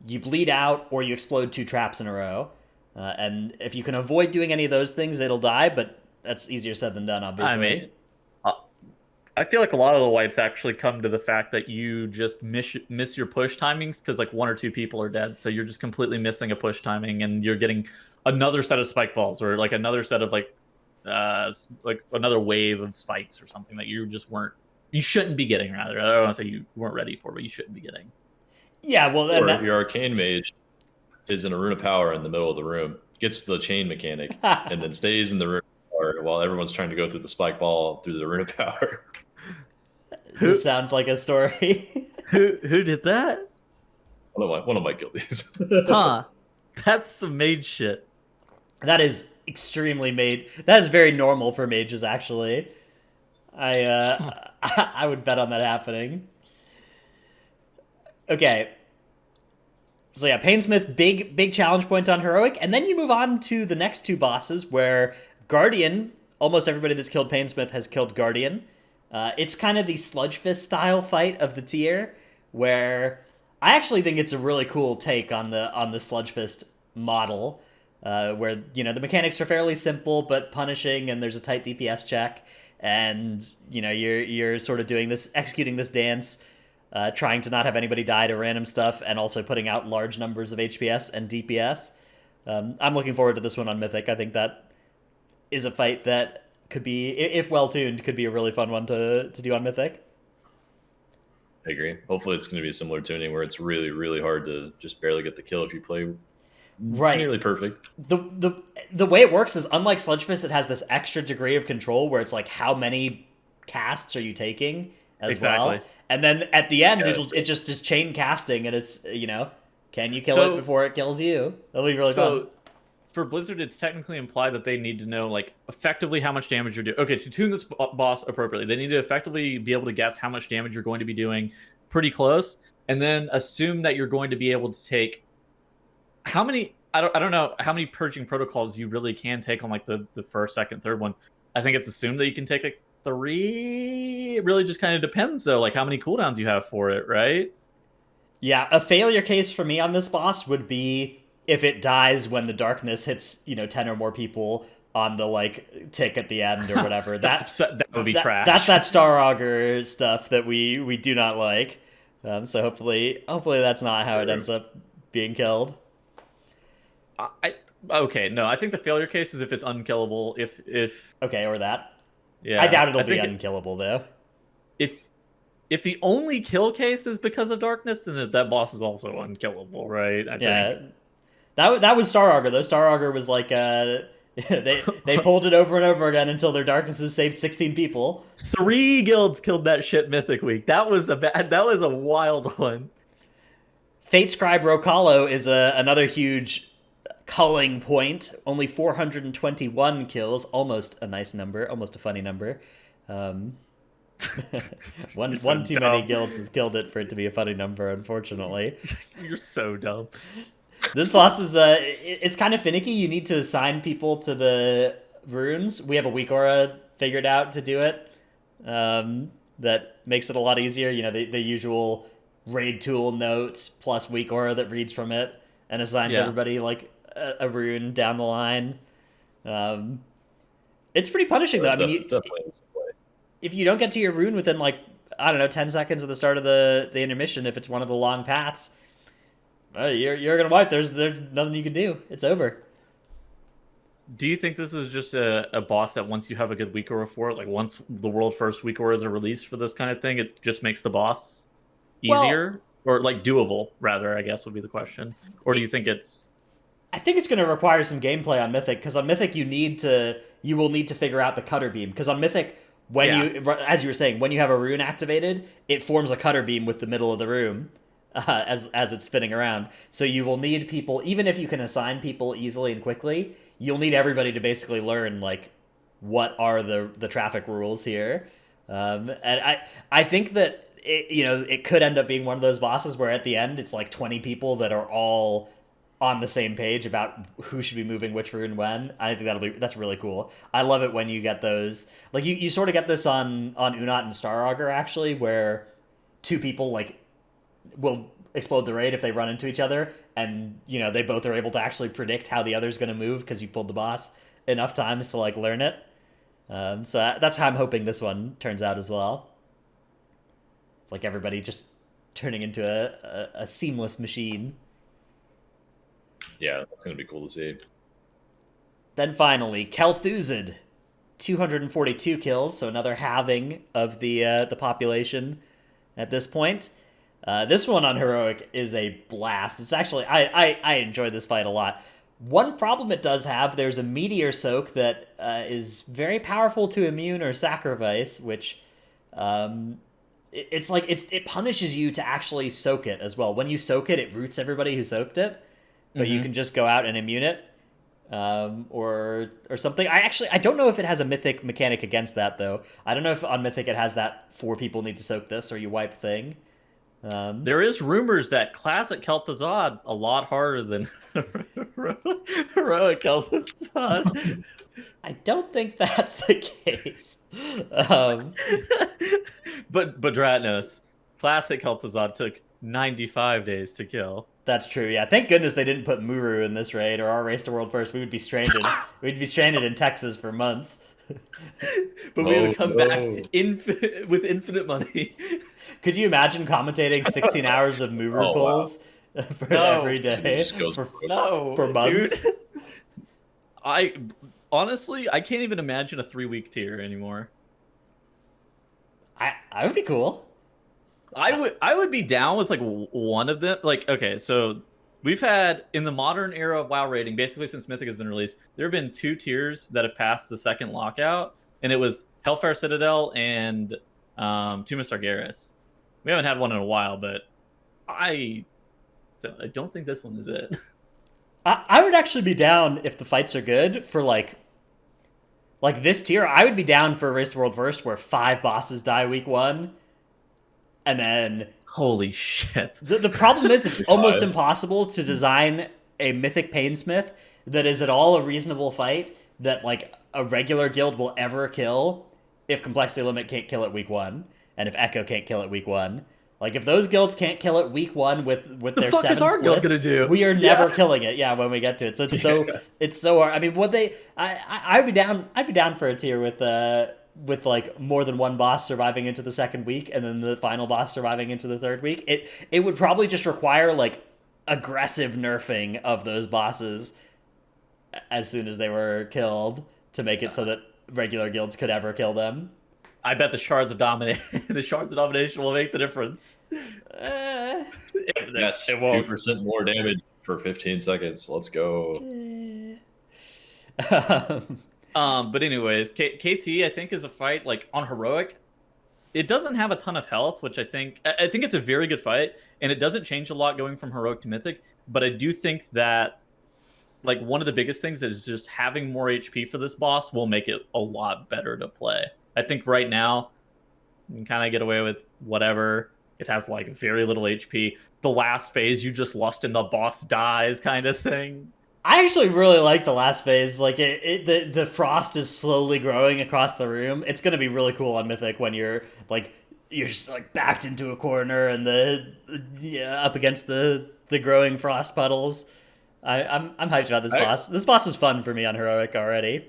S1: you bleed out, or you explode 2 traps in a row. And if you can avoid doing any of those things, it'll die, but that's easier said than done, obviously.
S2: I mean, I feel like a lot of the wipes actually come to the fact that you just miss your push timings because like 1 or 2 people are dead. So you're just completely missing a push timing, and you're getting another set of spike balls, or like another set of like another wave of spikes or something that you shouldn't be getting, rather. I don't want to say you weren't ready for, but you shouldn't be getting.
S1: Yeah, well,
S3: Or your arcane mage is in a rune of power in the middle of the room, gets the chain mechanic, and then stays in the room power while everyone's trying to go through the spike ball through the rune of power.
S1: This sounds like a story.
S2: Who did that?
S3: One of my guildies.
S2: Huh. That's some mage shit.
S1: That is extremely mage. That is very normal for mages, actually. I would bet on that happening. Okay. So yeah, Painsmith, big challenge point on heroic, and then you move on to the next two bosses where Guardian. Almost everybody that's killed Painsmith has killed Guardian. It's kind of the Sludge Fist style fight of the tier, where I actually think it's a really cool take on the Sludge Fist model, where the mechanics are fairly simple but punishing, and there's a tight DPS check, and you're sort of executing this dance, trying to not have anybody die to random stuff, and also putting out large numbers of HPS and DPS. I'm looking forward to this one on Mythic. I think that is a fight that could be, if well tuned, could be a really fun one to do on Mythic.
S3: I agree. Hopefully it's going to be a similar tuning where it's really, really hard to just barely get the kill if you play nearly perfect.
S1: The way it works is, unlike Sludge Fist, it has this extra degree of control where it's like, how many casts are you taking as well? And then at the end, it just is chain casting, and it's, can you kill it before it kills you? That'll be really fun.
S2: For Blizzard, it's technically implied that they need to know, like, effectively how much damage you're doing. Okay, to tune this boss appropriately, they need to effectively be able to guess how much damage you're going to be doing pretty close, and then assume that you're going to be able to take how many... I don't know how many purging protocols you really can take on, like, the first, second, third one. I think it's assumed that you can take, like, 3. It really just kind of depends, though, like, how many cooldowns you have for it, right?
S1: Yeah, a failure case for me on this boss would be if it dies when the darkness hits, 10 or more people on the, like, tick at the end or whatever.
S2: That would be trash.
S1: That's that Star Augur stuff that we do not like. So hopefully that's not how it ends up being killed.
S2: Okay, no, I think the failure case is if it's unkillable. If
S1: okay, or that.
S2: Yeah,
S1: I doubt it'll be unkillable though.
S2: If the only kill case is because of darkness, then that boss is also unkillable, right? I think.
S1: That was Star Augur though. Star Augur was like they pulled it over and over again until their darknesses saved 16 people.
S2: 3 guilds killed that shit Mythic Week. That was a wild one.
S1: Fate Scribe Rocalo is another huge culling point. Only 421 kills, almost a nice number, almost a funny number. One too
S2: dumb.
S1: many guilds has killed it for it to be a funny number, unfortunately.
S2: You're so dumb.
S1: This boss is it's kind of finicky. You need to assign people to the runes. We have a weak aura figured out to do it. That makes it a lot easier. The usual raid tool notes plus weak aura that reads from it and assigns everybody like a rune down the line. It's pretty punishing though. I mean, if you don't get to your rune within 10 seconds of the start of the intermission, if it's one of the long paths, you're gonna wipe. There's nothing you can do. It's over.
S2: Do you think this is just a boss that once you have a good weak aura for it, like once the world first weak auras are released for this kind of thing, it just makes the boss easier or like doable? Rather, I guess would be the question. Or do you think it's?
S1: I think it's going to require some gameplay on Mythic, because on Mythic you will need to figure out the cutter beam, because on Mythic as you were saying, when you have a rune activated, it forms a cutter beam with the middle of the room. As it's spinning around. So you will need people, even if you can assign people easily and quickly, you'll need everybody to basically learn, what are the traffic rules here. And I think that, it could end up being one of those bosses where at the end it's 20 people that are all on the same page about who should be moving which rune when. I think that's really cool. I love it when you get those. You sort of get this on Unat and Star Augur, actually, where 2 people, will explode the raid if they run into each other, and they both are able to actually predict how the other's going to move because you pulled the boss enough times to learn it. So that's how I'm hoping this one turns out as well. It's everybody just turning into a seamless machine.
S3: Yeah, that's going to be cool to see.
S1: Then finally, Kel'Thuzad, 242 kills, so another halving of the population at this point. This one on Heroic is a blast. It's actually, I enjoy this fight a lot. One problem it does have, there's a meteor soak that is very powerful to immune or sacrifice, which it's like it punishes you to actually soak it as well. When you soak it, it roots everybody who soaked it, but you can just go out and immune it, or something. I don't know if it has a mythic mechanic against that though. I don't know if on mythic it has that 4 people need to soak this or you wipe thing.
S2: There is rumors that classic Kel'Thuzad a lot harder than heroic Kel'Thuzad.
S1: I don't think that's the case.
S2: But Dratnos, classic Kel'Thuzad took 95 days to kill.
S1: That's true. Yeah, thank goodness they didn't put Muru in this raid, or our race to world first. We would be stranded. We'd be stranded in Texas for months.
S2: But we would come back with infinite money.
S1: Could you imagine commentating 16 hours of Muru pulls for every day for months?
S2: Dude. I honestly, I can't even imagine a 3-week tier anymore.
S1: I would be cool.
S2: I would be down with like one of them. Like, okay, so we've had in the modern era of WoW rating, basically since Mythic has been released, there have been 2 tiers that have passed the second lockout, and it was Hellfire Citadel and Tomb of Sargeras. We haven't had one in a while, but I don't think this one is it.
S1: I would actually be down if the fights are good for like this tier. I would be down for a race to world first where 5 bosses die week 1. And then...
S2: Holy shit.
S1: The problem is it's almost impossible to design a Mythic Painsmith that is at all a reasonable fight that, like, a regular guild will ever kill if Complexity Limit can't kill it week 1, and if Echo can't kill it week 1. Like, if those guilds can't kill it week 1 with their 7 splits,
S2: is our guild gonna do?
S1: We are never killing it. Yeah, when we get to it, so it's so hard. I mean, I'd be down for a tier with like more than one boss surviving into the second week, and then the final boss surviving into the third week. It would probably just require like aggressive nerfing of those bosses as soon as they were killed to make it so that regular guilds could ever kill them.
S2: I bet the Shards of Domination will make the difference.
S3: Yes, 2% more damage for 15 seconds. Let's go.
S2: But anyways, KT I think is a fight like on heroic. It doesn't have a ton of health, which I think it's a very good fight, and it doesn't change a lot going from heroic to mythic. But I do think that like one of the biggest things is just having more HP for this boss will make it a lot better to play. I think right now you can kind of get away with whatever. It has like very little HP. The last phase, you just lust and the boss dies kind of thing.
S1: I actually really like the last phase. Like the frost is slowly growing across the room. It's gonna be really cool on Mythic when you're just like backed into a corner and up against the growing frost puddles. I'm hyped about this boss. This boss was fun for me on Heroic already.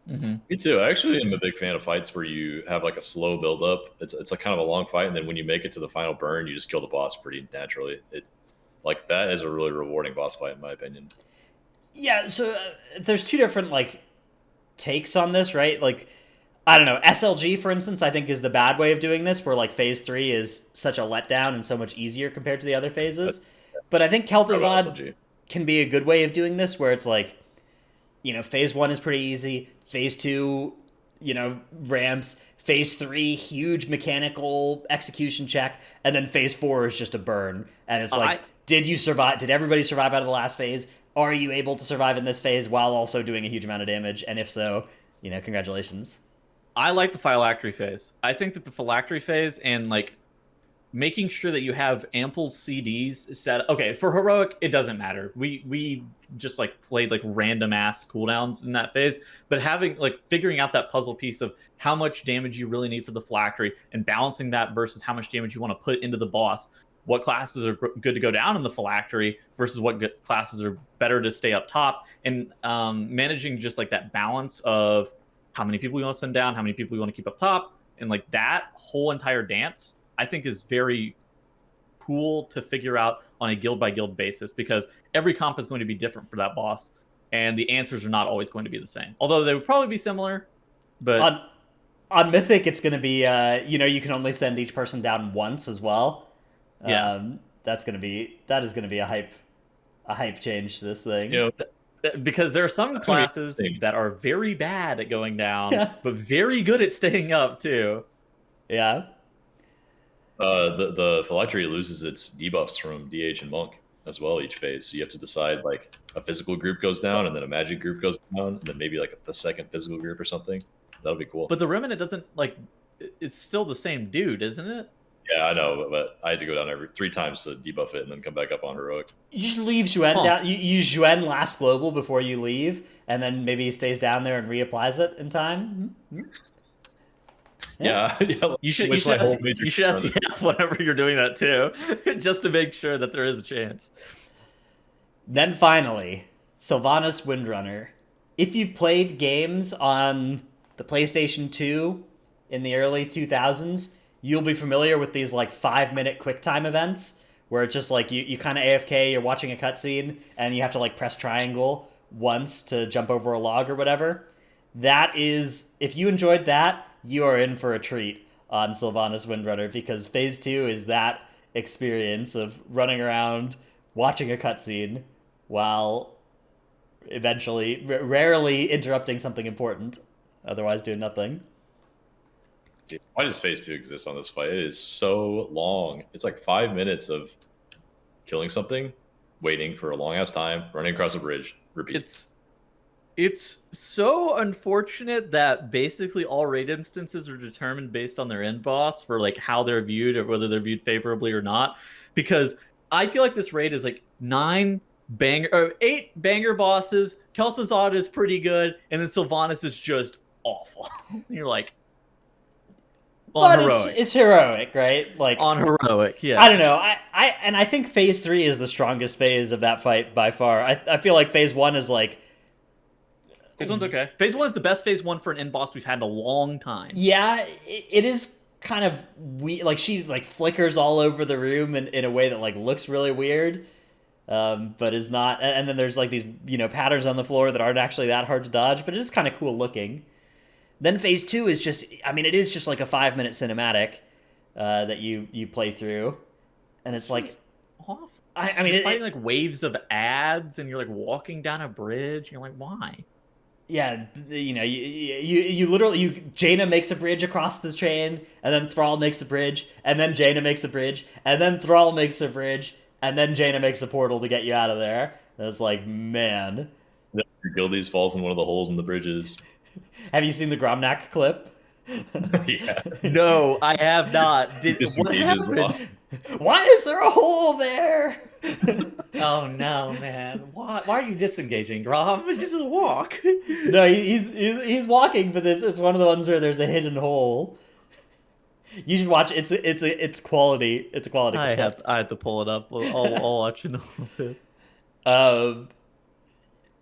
S2: Mm-hmm.
S3: Me too. I actually am a big fan of fights where you have like a slow build up. It's like kind of a long fight, and then when you make it to the final burn, you just kill the boss pretty naturally. Like that is a really rewarding boss fight in my opinion.
S1: Yeah, so there's 2 different like takes on this, right? Like I don't know, SLG for instance, I think is the bad way of doing this, where like phase 3 is such a letdown and so much easier compared to the other phases. But I think Kel'Thuzad can be a good way of doing this, where it's like, phase 1 is pretty easy. Phase 2, ramps. Phase 3, huge mechanical execution check. And then phase 4 is just a burn. And it's like, did you survive? Did everybody survive out of the last phase? Are you able to survive in this phase while also doing a huge amount of damage? And if so, congratulations.
S2: I like the phylactery phase. I think that the phylactery phase and like making sure that you have ample CDs set. Okay, for heroic, it doesn't matter. We just like played like random ass cooldowns in that phase, but having like figuring out that puzzle piece of how much damage you really need for the phylactery and balancing that versus how much damage you want to put into the boss. What classes are good to go down in the phylactery versus what classes are better to stay up top, and managing just like that balance of how many people you want to send down, how many people you want to keep up top, and like that whole entire dance, I think is very cool to figure out on a guild by guild basis, because every comp is going to be different for that boss, and the answers are not always going to be the same. Although they would probably be similar, but
S1: on Mythic, it's going to be you can only send each person down once as well.
S2: Yeah,
S1: that is going to be a hype change to this thing.
S2: Because there are some
S3: That's gonna be
S2: classes
S3: interesting.
S2: that are very bad at going down,
S1: Yeah.
S2: but very good at staying up too.
S1: Yeah.
S3: The phylactery loses its debuffs from DH and Monk as well each phase. So you have to decide like a physical group goes down and then a magic group goes down, and then maybe like the second physical group or something. That'll be cool.
S2: But the Remnant doesn't like. It's still the same dude, isn't it?
S3: Yeah, I know, but I had to go down every 3 times to debuff it and then come back up on heroic.
S1: You just leave Zhuan down. You use Zhuan last global before you leave, and then maybe he stays down there and reapplies it in time.
S3: Yeah, yeah.
S2: You should
S3: Which my whole
S2: ask
S3: major
S2: CF whenever you're doing that too, just to make sure that there is a chance.
S1: Then finally, Sylvanas Windrunner. If you played games on the PlayStation 2 in the early 2000s, you'll be familiar with these like 5-minute QuickTime events where it's just like you kind of AFK, you're watching a cutscene, and you have to like press triangle once to jump over a log or whatever. That is, if you enjoyed that, you are in for a treat on Sylvanas Windrunner, because Phase 2 is that experience of running around, watching a cutscene, while eventually, rarely interrupting something important, otherwise doing nothing.
S3: Dude, why does phase 2 exist on this fight? It is so long. It's like 5 minutes of killing something, waiting for a long ass time, running across a bridge, repeat.
S2: It's so unfortunate that basically all raid instances are determined based on their end boss for like how they're viewed or whether they're viewed favorably or not. Because I feel like this raid is like 8 banger bosses. Kel'Thuzad is pretty good, and then Sylvanas is just awful. You're like,
S1: But
S2: heroic.
S1: it's heroic, right? Like
S2: On heroic, yeah.
S1: I don't know. I think Phase 3 is the strongest phase of that fight by far. I feel like Phase 1 is like,
S2: Phase 1's okay. Phase 1 is the best Phase 1 for an end boss we've had in a long time.
S1: yeah, it is kind of weird. Like she like flickers all over the room in a way that like looks really weird, but is not. And then there's like these patterns on the floor that aren't actually that hard to dodge, but it is kind of cool looking. Then Phase 2 is just, I mean, it is just like a 5-minute cinematic that you play through, and it's like
S2: Awful.
S1: I mean
S2: You're fighting like waves of ads, and you're like walking down a bridge. And you're like, why?
S1: yeah, you literally Jaina makes a bridge across the train, and then Thrall makes a bridge, and then Jaina makes a bridge, and then Thrall makes a bridge, and then Jaina makes a portal to get you out of there. And it's like, man.
S3: Your guildies falls in one of the holes in the bridges.
S1: Have you seen the Gromnak clip?
S3: Yeah.
S2: No, I have not. What
S3: Disengages
S2: happened?
S3: off.
S1: Why is there a hole there?
S2: Oh no, man! Why are you disengaging, Grom? Just walk.
S1: No, he's walking, but it's one of the ones where there's a hidden hole. You should watch. It's quality. It's a quality.
S2: I
S1: clip.
S2: have to pull it up. I'll watch it in a little bit.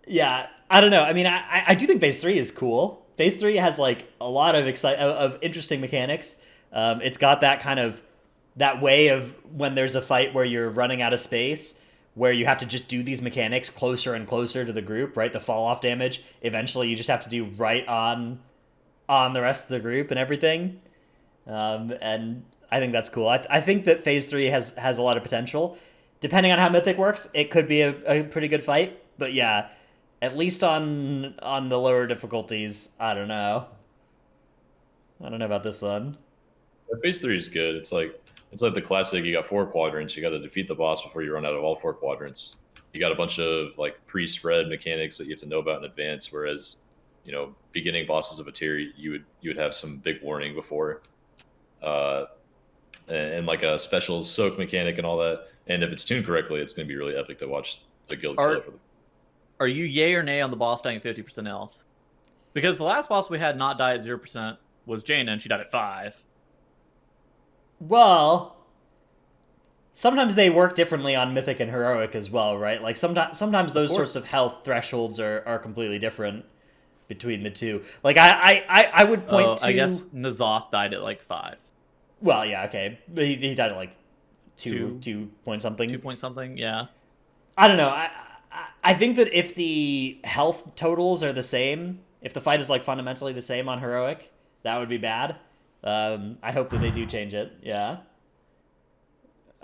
S1: Yeah, I don't know. I mean, I do think Phase 3 is cool. Phase 3 has like a lot of of interesting mechanics. It's got that kind of that way of when there's a fight where you're running out of space, where you have to just do these mechanics closer and closer to the group, right? The fall off damage. Eventually, you just have to do right on the rest of the group and everything. And I think that's cool. I think that Phase 3 has a lot of potential. Depending on how Mythic works, it could be a pretty good fight. But yeah, at least on the lower difficulties, I don't know. I don't know about this one.
S3: Phase 3 is good. It's like the classic. You got 4 quadrants. You got to defeat the boss before you run out of all 4 quadrants. You got a bunch of like pre-spread mechanics that you have to know about in advance. Whereas, beginning bosses of a tier, you would have some big warning before, and like a special soak mechanic and all that. And if it's tuned correctly, it's going to be really epic to watch a guild kill it for them.
S2: Are you yay or nay on the boss dying at 50% health? Because the last boss we had not die at 0% was Jaina, and she died at 5.
S1: Well, sometimes they work differently on Mythic and Heroic as well, right? Like sometimes those sorts of health thresholds are completely different between the two. Like I would point to.
S2: I guess N'Zoth died at like 5.
S1: Well, yeah, okay, but he died at like two point something.
S2: 2 point something, yeah.
S1: I don't know. I think that if the health totals are the same, if the fight is like fundamentally the same on Heroic, that would be bad. I hope that they do change it. Yeah.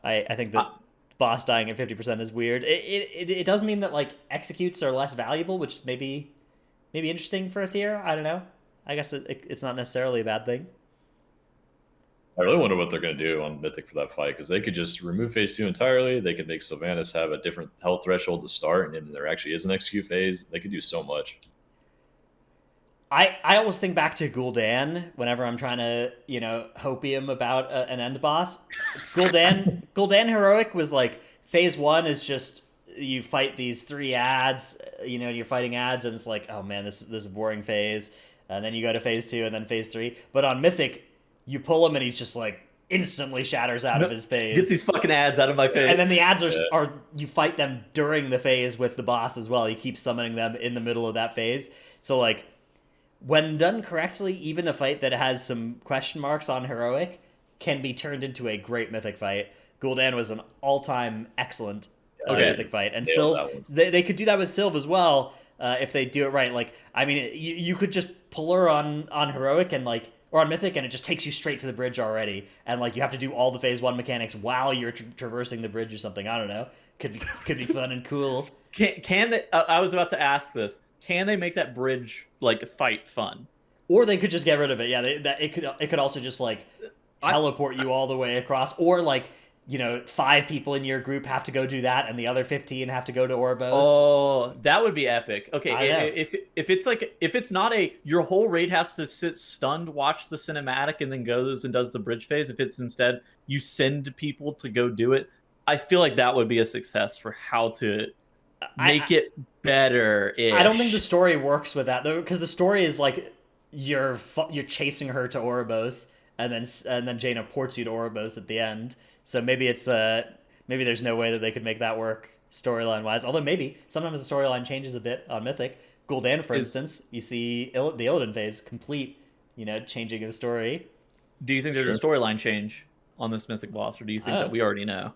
S1: I think that boss dying at 50% is weird. It does mean that like executes are less valuable, which is maybe interesting for a tier. I don't know. I guess it's not necessarily a bad thing.
S3: I really wonder what they're going to do on Mythic for that fight, because they could just remove phase 2 entirely. They could make Sylvanas have a different health threshold to start, and there actually is an execute phase. They could do so much.
S1: I always think back to Gul'dan whenever I'm trying to, hopium about an end boss. Gul'dan Heroic was like, phase 1 is just, you fight these 3 ads, you're fighting ads, and it's like, oh man, this is a boring phase. And then you go to phase 2 and then phase 3. But on Mythic, you pull him and he's just like instantly shatters out of his phase.
S2: Get these fucking ads out of my face.
S1: And then the ads are you fight them during the phase with the boss as well. You keep summoning them in the middle of that phase. So like, when done correctly, even a fight that has some question marks on Heroic can be turned into a great Mythic fight. Gul'dan was an all-time excellent Mythic fight. And Sylv, they could do that with Sylv as well if they do it right. Like, I mean, you could just pull her on Heroic and like, or on Mythic, and it just takes you straight to the bridge already. And like, you have to do all the phase 1 mechanics while you're traversing the bridge or something. I don't know. Could be fun and cool.
S2: Can they? I was about to ask this. Can they make that bridge like fight fun?
S1: Or they could just get rid of it. Yeah, it could also just like teleport you all the way across. Or like, 5 people in your group have to go do that, and the other 15 have to go to Orbos.
S2: Oh, that would be epic. Okay, if it's not your whole raid has to sit stunned, watch the cinematic, and then goes and does the bridge phase. If it's instead you send people to go do it, I feel like that would be a success for how to make it better.
S1: I don't think the story works with that though, because the story is like you're chasing her to Ouroboros, and then Jaina ports you to Ouroboros at the end. So maybe maybe there's no way that they could make that work storyline wise. Although maybe sometimes the storyline changes a bit on Mythic. Gul'dan, for instance, you see the Illidan phase complete, changing the story.
S2: Do you think there's a storyline change on this Mythic boss, or do you think that we already know?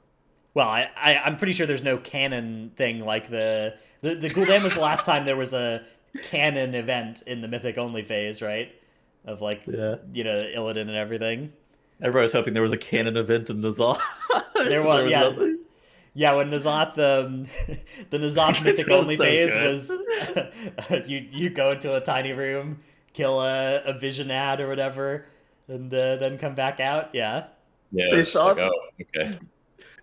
S1: Well, I'm pretty sure there's no canon thing like the Gul'dan was the last time there was a canon event in the Mythic only phase, right? Of like, Illidan and everything.
S2: Everybody was hoping there was a canon event in N'Zoth.
S1: There was yeah. Nothing. Yeah, when N'Zoth, the N'Zoth Mythic only phase was you go into a tiny room, kill a vision ad or whatever, and then come back out. Yeah.
S3: Yeah. They thought, like, oh, okay.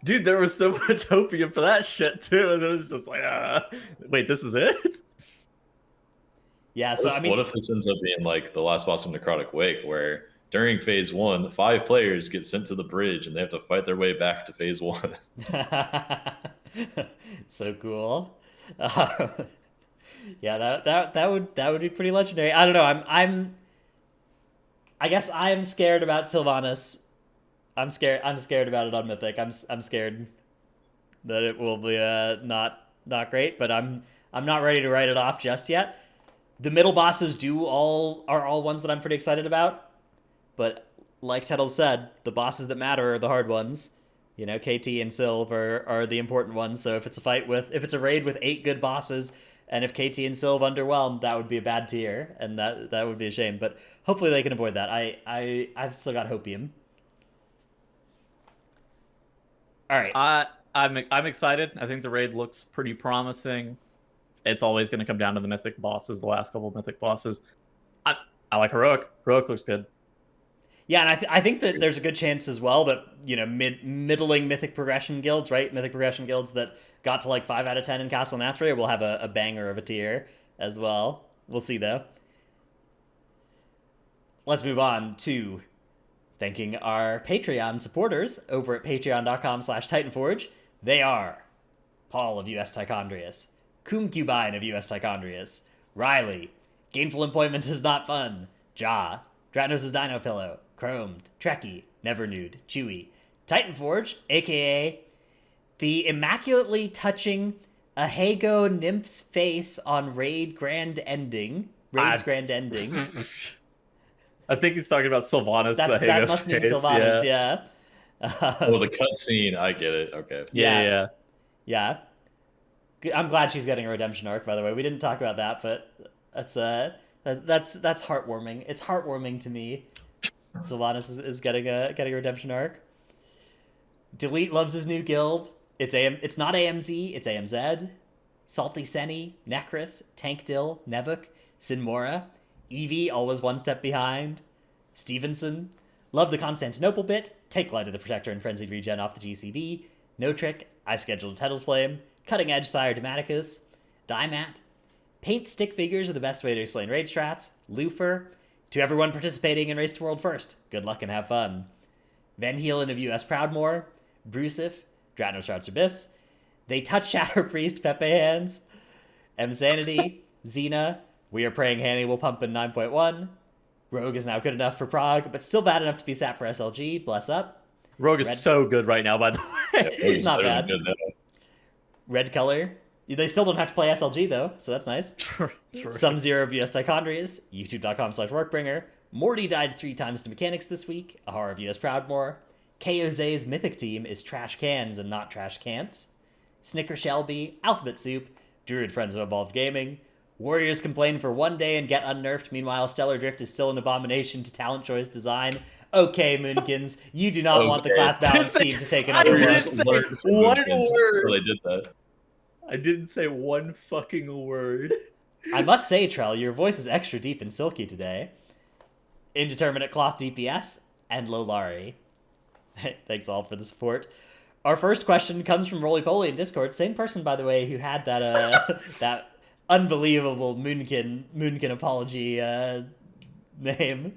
S2: Dude, there was so much hopium for that shit too, and it was just like, wait, this is it?
S1: Yeah. So
S3: what if this ends up being like the last boss of Necrotic Wake, where during phase 1, 5 players get sent to the bridge and they have to fight their way back to phase 1.
S1: So cool. Yeah, that would be pretty legendary. I don't know. I guess I'm scared about Sylvanas. I'm scared about it on Mythic. I'm scared that it will be not great, but I'm not ready to write it off just yet. The middle bosses are all ones that I'm pretty excited about. But like Tettle said, the bosses that matter are the hard ones. KT and Sylv are the important ones. So if it's a raid with 8 good bosses, and if KT and Sylv underwhelm, that would be a bad tier, and that would be a shame. But hopefully they can avoid that. I've still got hopium. All right.
S2: I'm excited. I think the raid looks pretty promising. It's always going to come down to the Mythic bosses, the last couple of Mythic bosses. I like Heroic. Heroic looks good.
S1: Yeah, and I think that there's a good chance as well that, middling Mythic progression guilds, right? Mythic progression guilds that got to like 5 out of 10 in Castle Nathria will have a banger of a tier as well. We'll see, though. Let's move on to thanking our Patreon supporters over at patreon.com/Titanforge. They are Paul of US Tichondrius, Kumcubine of US Tichondrius, Riley, Gainful Employment is Not Fun, Ja, Dratnos' Dino Pillow, Chromed, Trekkie, Never Nude, Chewy, Titanforge, aka the immaculately touching Ahego Nymph's face on Raid's Grand Ending. I
S2: think he's talking about Sylvanas.
S1: That must mean Sylvanas, yeah.
S3: The cutscene, I get it. Okay.
S1: Yeah. I'm glad she's getting a redemption arc, by the way. We didn't talk about that, but that's heartwarming. It's heartwarming to me. Sylvanas is getting a redemption arc. Delete loves his new guild. It's not AMZ, it's AMZ. Salty Senny, Necris, Tank Dill, Nevuk, Sinmora, Eevee always one step behind, Stevenson. Love the Constantinople bit, take Light of the Protector and Frenzied Regen off the GCD, No Trick, I scheduled Tetal's Flame, Cutting Edge Sire Dematicus, Diemat, Paint stick figures are the best way to explain raid strats, Lufer, to everyone participating in Race to World First, good luck and have fun. Van Heelen of US Proudmoore, Brusif, Dratnostar's Abyss, They Touch Shadow Priest, Pepe Hands, Msanity, Xena, We Are Praying Hanny will pump in 9.1, Rogue is now good enough for Prague, but still bad enough to be sat for SLG, bless up.
S2: Rogue is so good right now, by the way.
S1: It's not bad.
S3: Good now.
S1: Red color. They still don't have to play SLG though, so that's nice.
S2: True.
S1: Some Zero VS Dichondrias, youtube.com/workbringer. Morty died 3 times to mechanics this week, a horror of US Proudmoore. Koze's mythic team is trash cans and not trash cans. Snicker Shelby, Alphabet Soup, Druid Friends of Evolved Gaming. Warriors complain for one day and get unnerfed, meanwhile Stellar Drift is still an abomination to talent choice design. Okay, Moonkins, you do not want the class balance team to take another
S2: didn't
S1: one.
S2: say
S3: Learned from
S2: one
S3: Moonkins
S2: word.
S3: before they did that.
S2: I didn't say one fucking word.
S1: I must say, Trell, your voice is extra deep and silky today. Indeterminate Cloth DPS and Lolari. Thanks all for the support. Our first question comes from Roly Poly in Discord. Same person, by the way, who had that that unbelievable Moonkin apology name.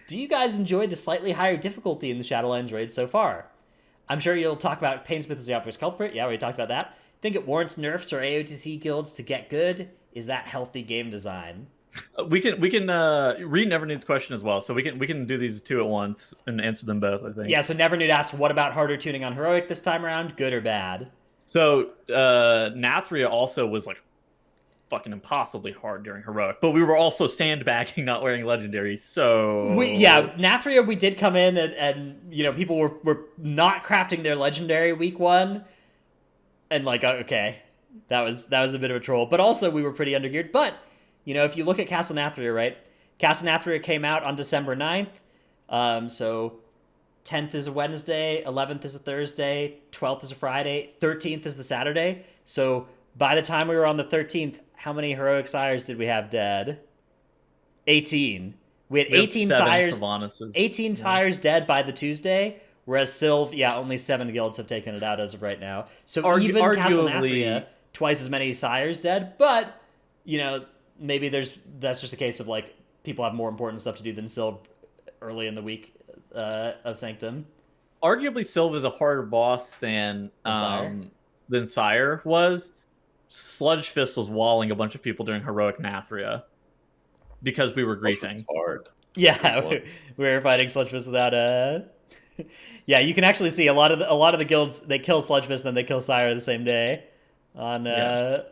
S1: Do you guys enjoy the slightly higher difficulty in the Shadowlands raid so far? I'm sure you'll talk about Painsmith as the obvious culprit. Yeah, we talked about that. Think it warrants nerfs or AOTC guilds to get good? Is that healthy game design?
S2: We can read Nevernude's question as well, so we can do these two at once and answer them both, I think.
S1: Yeah, so Nevernude asked, what about harder tuning on Heroic this time around? Good or bad?
S2: So Nathria also was like fucking impossibly hard during Heroic, but we were also sandbagging not wearing Legendary, so...
S1: Nathria, we did come in and you know, people were not crafting their Legendary week 1, and like, okay, that was a bit of a troll, but also we were pretty undergeared, but... You know, if you look at Castle Nathria, right? Castle Nathria came out on December 9th. So 10th is a Wednesday, 11th is a Thursday, 12th is a Friday, 13th is the Saturday. So by the time we were on the 13th, how many Heroic Sires did we have dead? 18. We had 18 Sires. 18 Sires dead by the Tuesday, whereas Sylv, only 7 guilds have taken it out as of right now. So even Castle Nathria, twice as many Sires dead, but, you know... Maybe that's just a case of like people have more important stuff to do than Sylv early in the week of Sanctum.
S2: Arguably, Sylv is a harder boss than Sire was. Sludge Fist was walling a bunch of people during Heroic Nathria because we were griefing.
S3: Hard.
S1: Yeah, we were fighting Sludge Fist without Yeah, you can actually see a lot of the guilds, they kill Sludge Fist and then they kill Sire the same day on the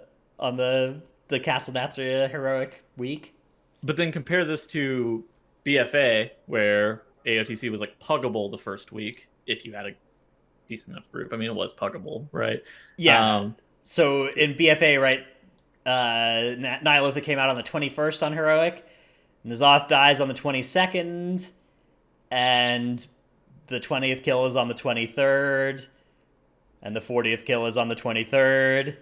S1: Castle Nathria Heroic week.
S2: But then compare this to BFA, where AOTC was like puggable the first week, if you had a decent enough group. I mean, it was puggable, right?
S1: Yeah. So in BFA, right, Nihilotha came out on the 21st on Heroic, N'Zoth dies on the 22nd, and the 20th kill is on the 23rd, and the 40th kill is on the 23rd.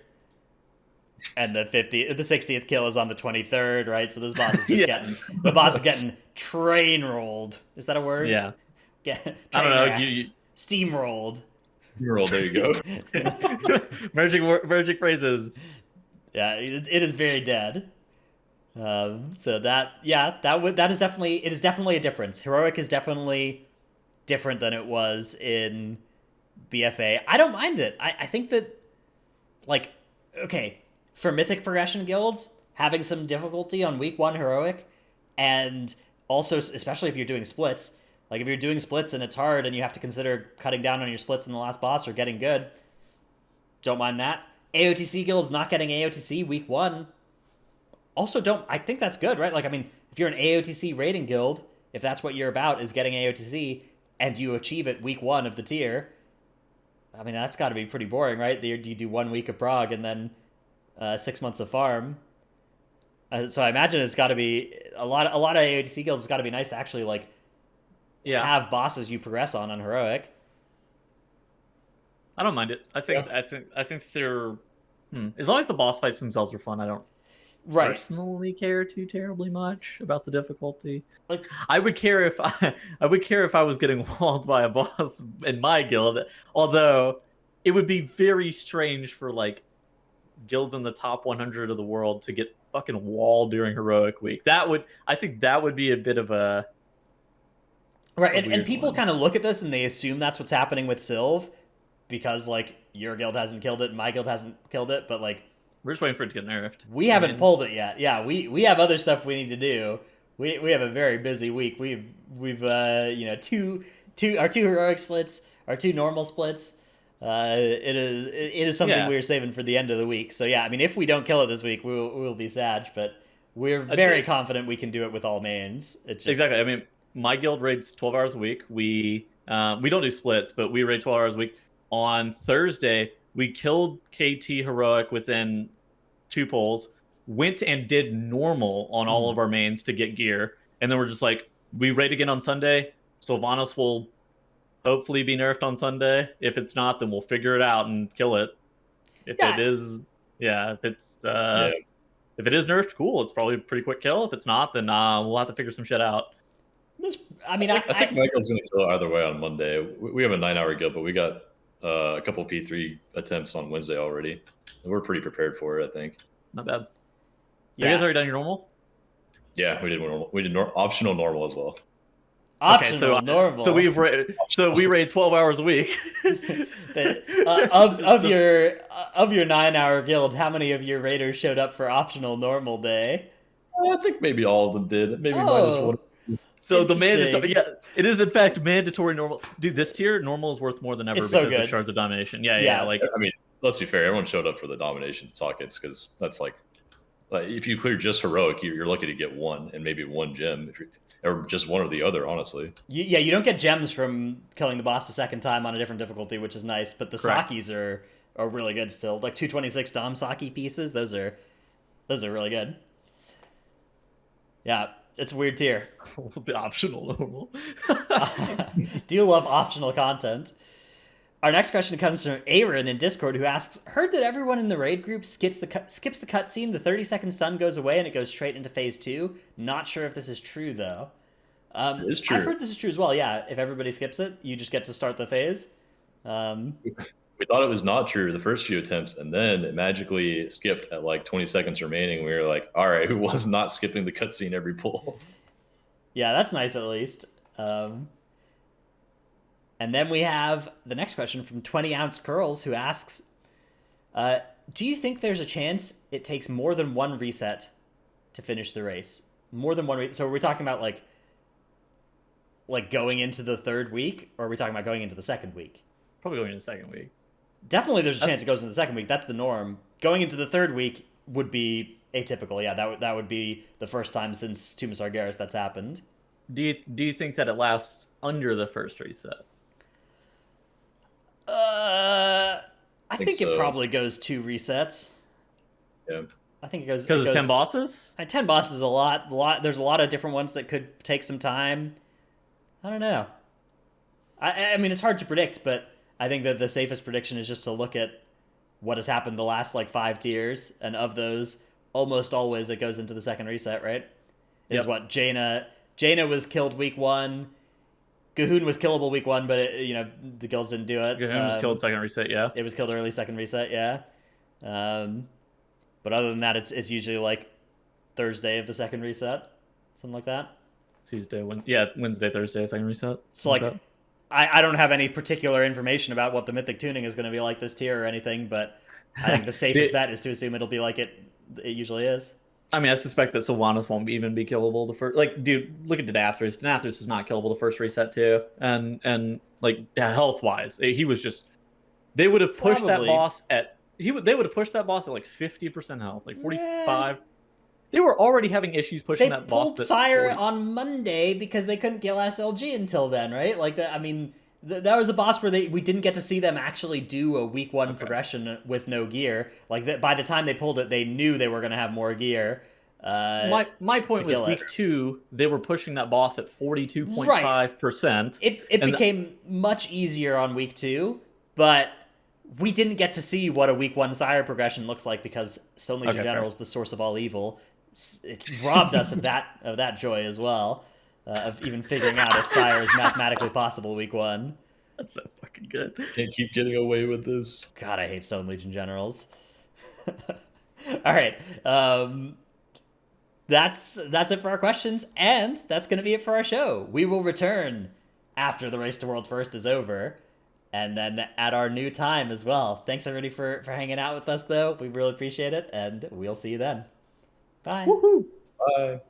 S1: And the 60th kill is on the 23rd, right? So this boss is getting train rolled. Is that a word?
S2: Yeah.
S1: I don't know. Steamrolled.
S3: Steamrolled. There you go.
S2: merging phrases.
S1: Yeah, it is very dead. So that is definitely a difference. Heroic is definitely different than it was in BFA. I don't mind it. I think that, like, okay. For Mythic Progression guilds, having some difficulty on week 1 Heroic, and also, especially if you're doing splits, like if you're doing splits and it's hard and you have to consider cutting down on your splits in the last boss or getting good, don't mind that. AOTC guilds not getting AOTC week 1, also I think that's good, right? Like, I mean, if you're an AOTC raiding guild, if that's what you're about, is getting AOTC, and you achieve it week 1 of the tier, I mean, that's got to be pretty boring, right? You do 1 week of Prague and then 6 months of farm. So I imagine it's got to be a lot of AOTC guilds. It's got to be nice to actually like have bosses you progress on Heroic.
S2: I don't mind it. I think they're as long as the boss fights themselves are fun. I don't personally care too terribly much about the difficulty.
S1: Like,
S2: I would care if I would care if I was getting walled by a boss in my guild. Although it would be very strange for like guilds in the top 100 of the world to get fucking walled during heroic week. I think that would be a bit of a
S1: right. And people kind of look at this and they assume that's what's happening with Sylve because like your guild hasn't killed it and my guild hasn't killed it, but like
S2: we're just waiting for it to get nerfed.
S1: We haven't pulled it yet. Yeah, we have other stuff we need to do. We have a very busy week. We've two heroic splits, our two normal splits. It is something we're saving for the end of the week. So yeah, I mean, if we don't kill it this week, we'll be sad. But we're very confident we can do it with all mains. It's just...
S2: Exactly. I mean, my guild raids 12 hours a week. We don't do splits, but we raid 12 hours a week. On Thursday, we killed KT heroic within 2 pulls. Went and did normal on all of our mains to get gear, and then we're just like, we raid again on Sunday. Sylvanas will hopefully be nerfed on Sunday. If it's not, then we'll figure it out and kill it. If it is, if it is nerfed, cool. It's probably a pretty quick kill. If it's not, then we'll have to figure some shit out.
S1: I mean,
S3: I think my guild's gonna kill either way on Monday. We have a 9-hour guild, but we got a couple P3 attempts on Wednesday already. We're pretty prepared for it, I think.
S2: Not bad. You guys already done your normal?
S3: Yeah, we did normal. We did optional normal as well.
S1: Optional normal.
S2: So we raid 12 hours a week.
S1: of your 9-hour guild, how many of your raiders showed up for optional normal day?
S3: I think maybe all of them did. Maybe minus one.
S2: So the mandatory, it is in fact mandatory normal. Dude, this tier normal is worth more than ever because of Shards of Domination. Yeah. Like,
S3: I mean, let's be fair. Everyone showed up for the domination sockets because that's like if you clear just heroic, you're lucky to get one and maybe one gem, or just one or the other. Honestly,
S1: you don't get gems from killing the boss the second time on a different difficulty, which is nice. But the sakis are really good still. Like 226 Dom Saki pieces, those are really good. Yeah, it's a weird tier.
S2: The optional normal.
S1: Do you love optional content? Our next question comes from Aaron in Discord, who asks, heard that everyone in the raid group skips the cutscene, the 30-second stun goes away, and it goes straight into phase 2. Not sure if this is true, though.
S3: It is true.
S1: I've heard this is true as well, yeah. If everybody skips it, you just get to start the phase.
S3: We thought it was not true the first few attempts, and then it magically skipped at like 20 seconds remaining. We were like, all right, who was not skipping the cutscene every pull?
S1: Yeah, that's nice at least. And then we have the next question from 20-ounce Curls, who asks, do you think there's a chance it takes more than one reset to finish the race? More than one reset? So are we talking about like going into the 3rd week, or are we talking about going into the 2nd week?
S2: Probably going into the 2nd week.
S1: Definitely there's a chance it goes into the 2nd week. That's the norm. Going into the 3rd week would be atypical. Yeah, that would be the first time since Tomb of Sargeras that's happened.
S2: Do you think that it lasts under the first reset?
S1: I think it probably goes 2 resets.
S3: Yeah.
S1: I think it goes...
S2: Because it's 10 bosses?
S1: 10 bosses is a lot. There's a lot of different ones that could take some time. I don't know. I mean, it's hard to predict, but I think that the safest prediction is just to look at what has happened the last, 5 tiers, and of those, almost always it goes into the 2nd reset, right? Is what Jaina was killed week 1. Gahoon was killable week 1, but the guilds didn't do it.
S2: Gahoon was killed 2nd reset, yeah.
S1: It was killed early 2nd reset, yeah. But other than that, it's usually Thursday of the 2nd reset, something like that.
S2: Wednesday, Thursday, 2nd reset.
S1: So I don't have any particular information about what the mythic tuning is going to be like this tier or anything, but I think the safest bet is to assume it'll be like it usually is. I
S2: mean, I suspect that Sylvanas won't even be killable the first. Dude, look at Denathris. Denathris was not killable the first reset too, and health wise, he was just. They would have pushed that boss at. They would have pushed that boss at 50% health, 45. They were already having issues pushing that boss.
S1: They pulled Sire on Monday because they couldn't kill SLG until then, right? That was a boss where we didn't get to see them actually do a week 1 progression with no gear. By the time they pulled it, they knew they were going to have more gear.
S2: My point was week 2, they were pushing that boss at 42.5%.
S1: It became much easier on week 2, but we didn't get to see what a week 1 sire progression looks like because Stone Legion
S2: Okay,
S1: General
S2: fair.
S1: is the source of all evil. It robbed us of that joy as well, of even figuring out if sire is mathematically possible week 1.
S2: That's so fucking good.
S3: Can't keep getting away with this.
S1: God, I hate Stone Legion Generals. All right. That's it for our questions, and that's going to be it for our show. We will return after the Race to World First is over, and then at our new time as well. Thanks everybody for hanging out with us, though. We really appreciate it, and we'll see you then. Bye.
S2: Woohoo!
S3: Bye.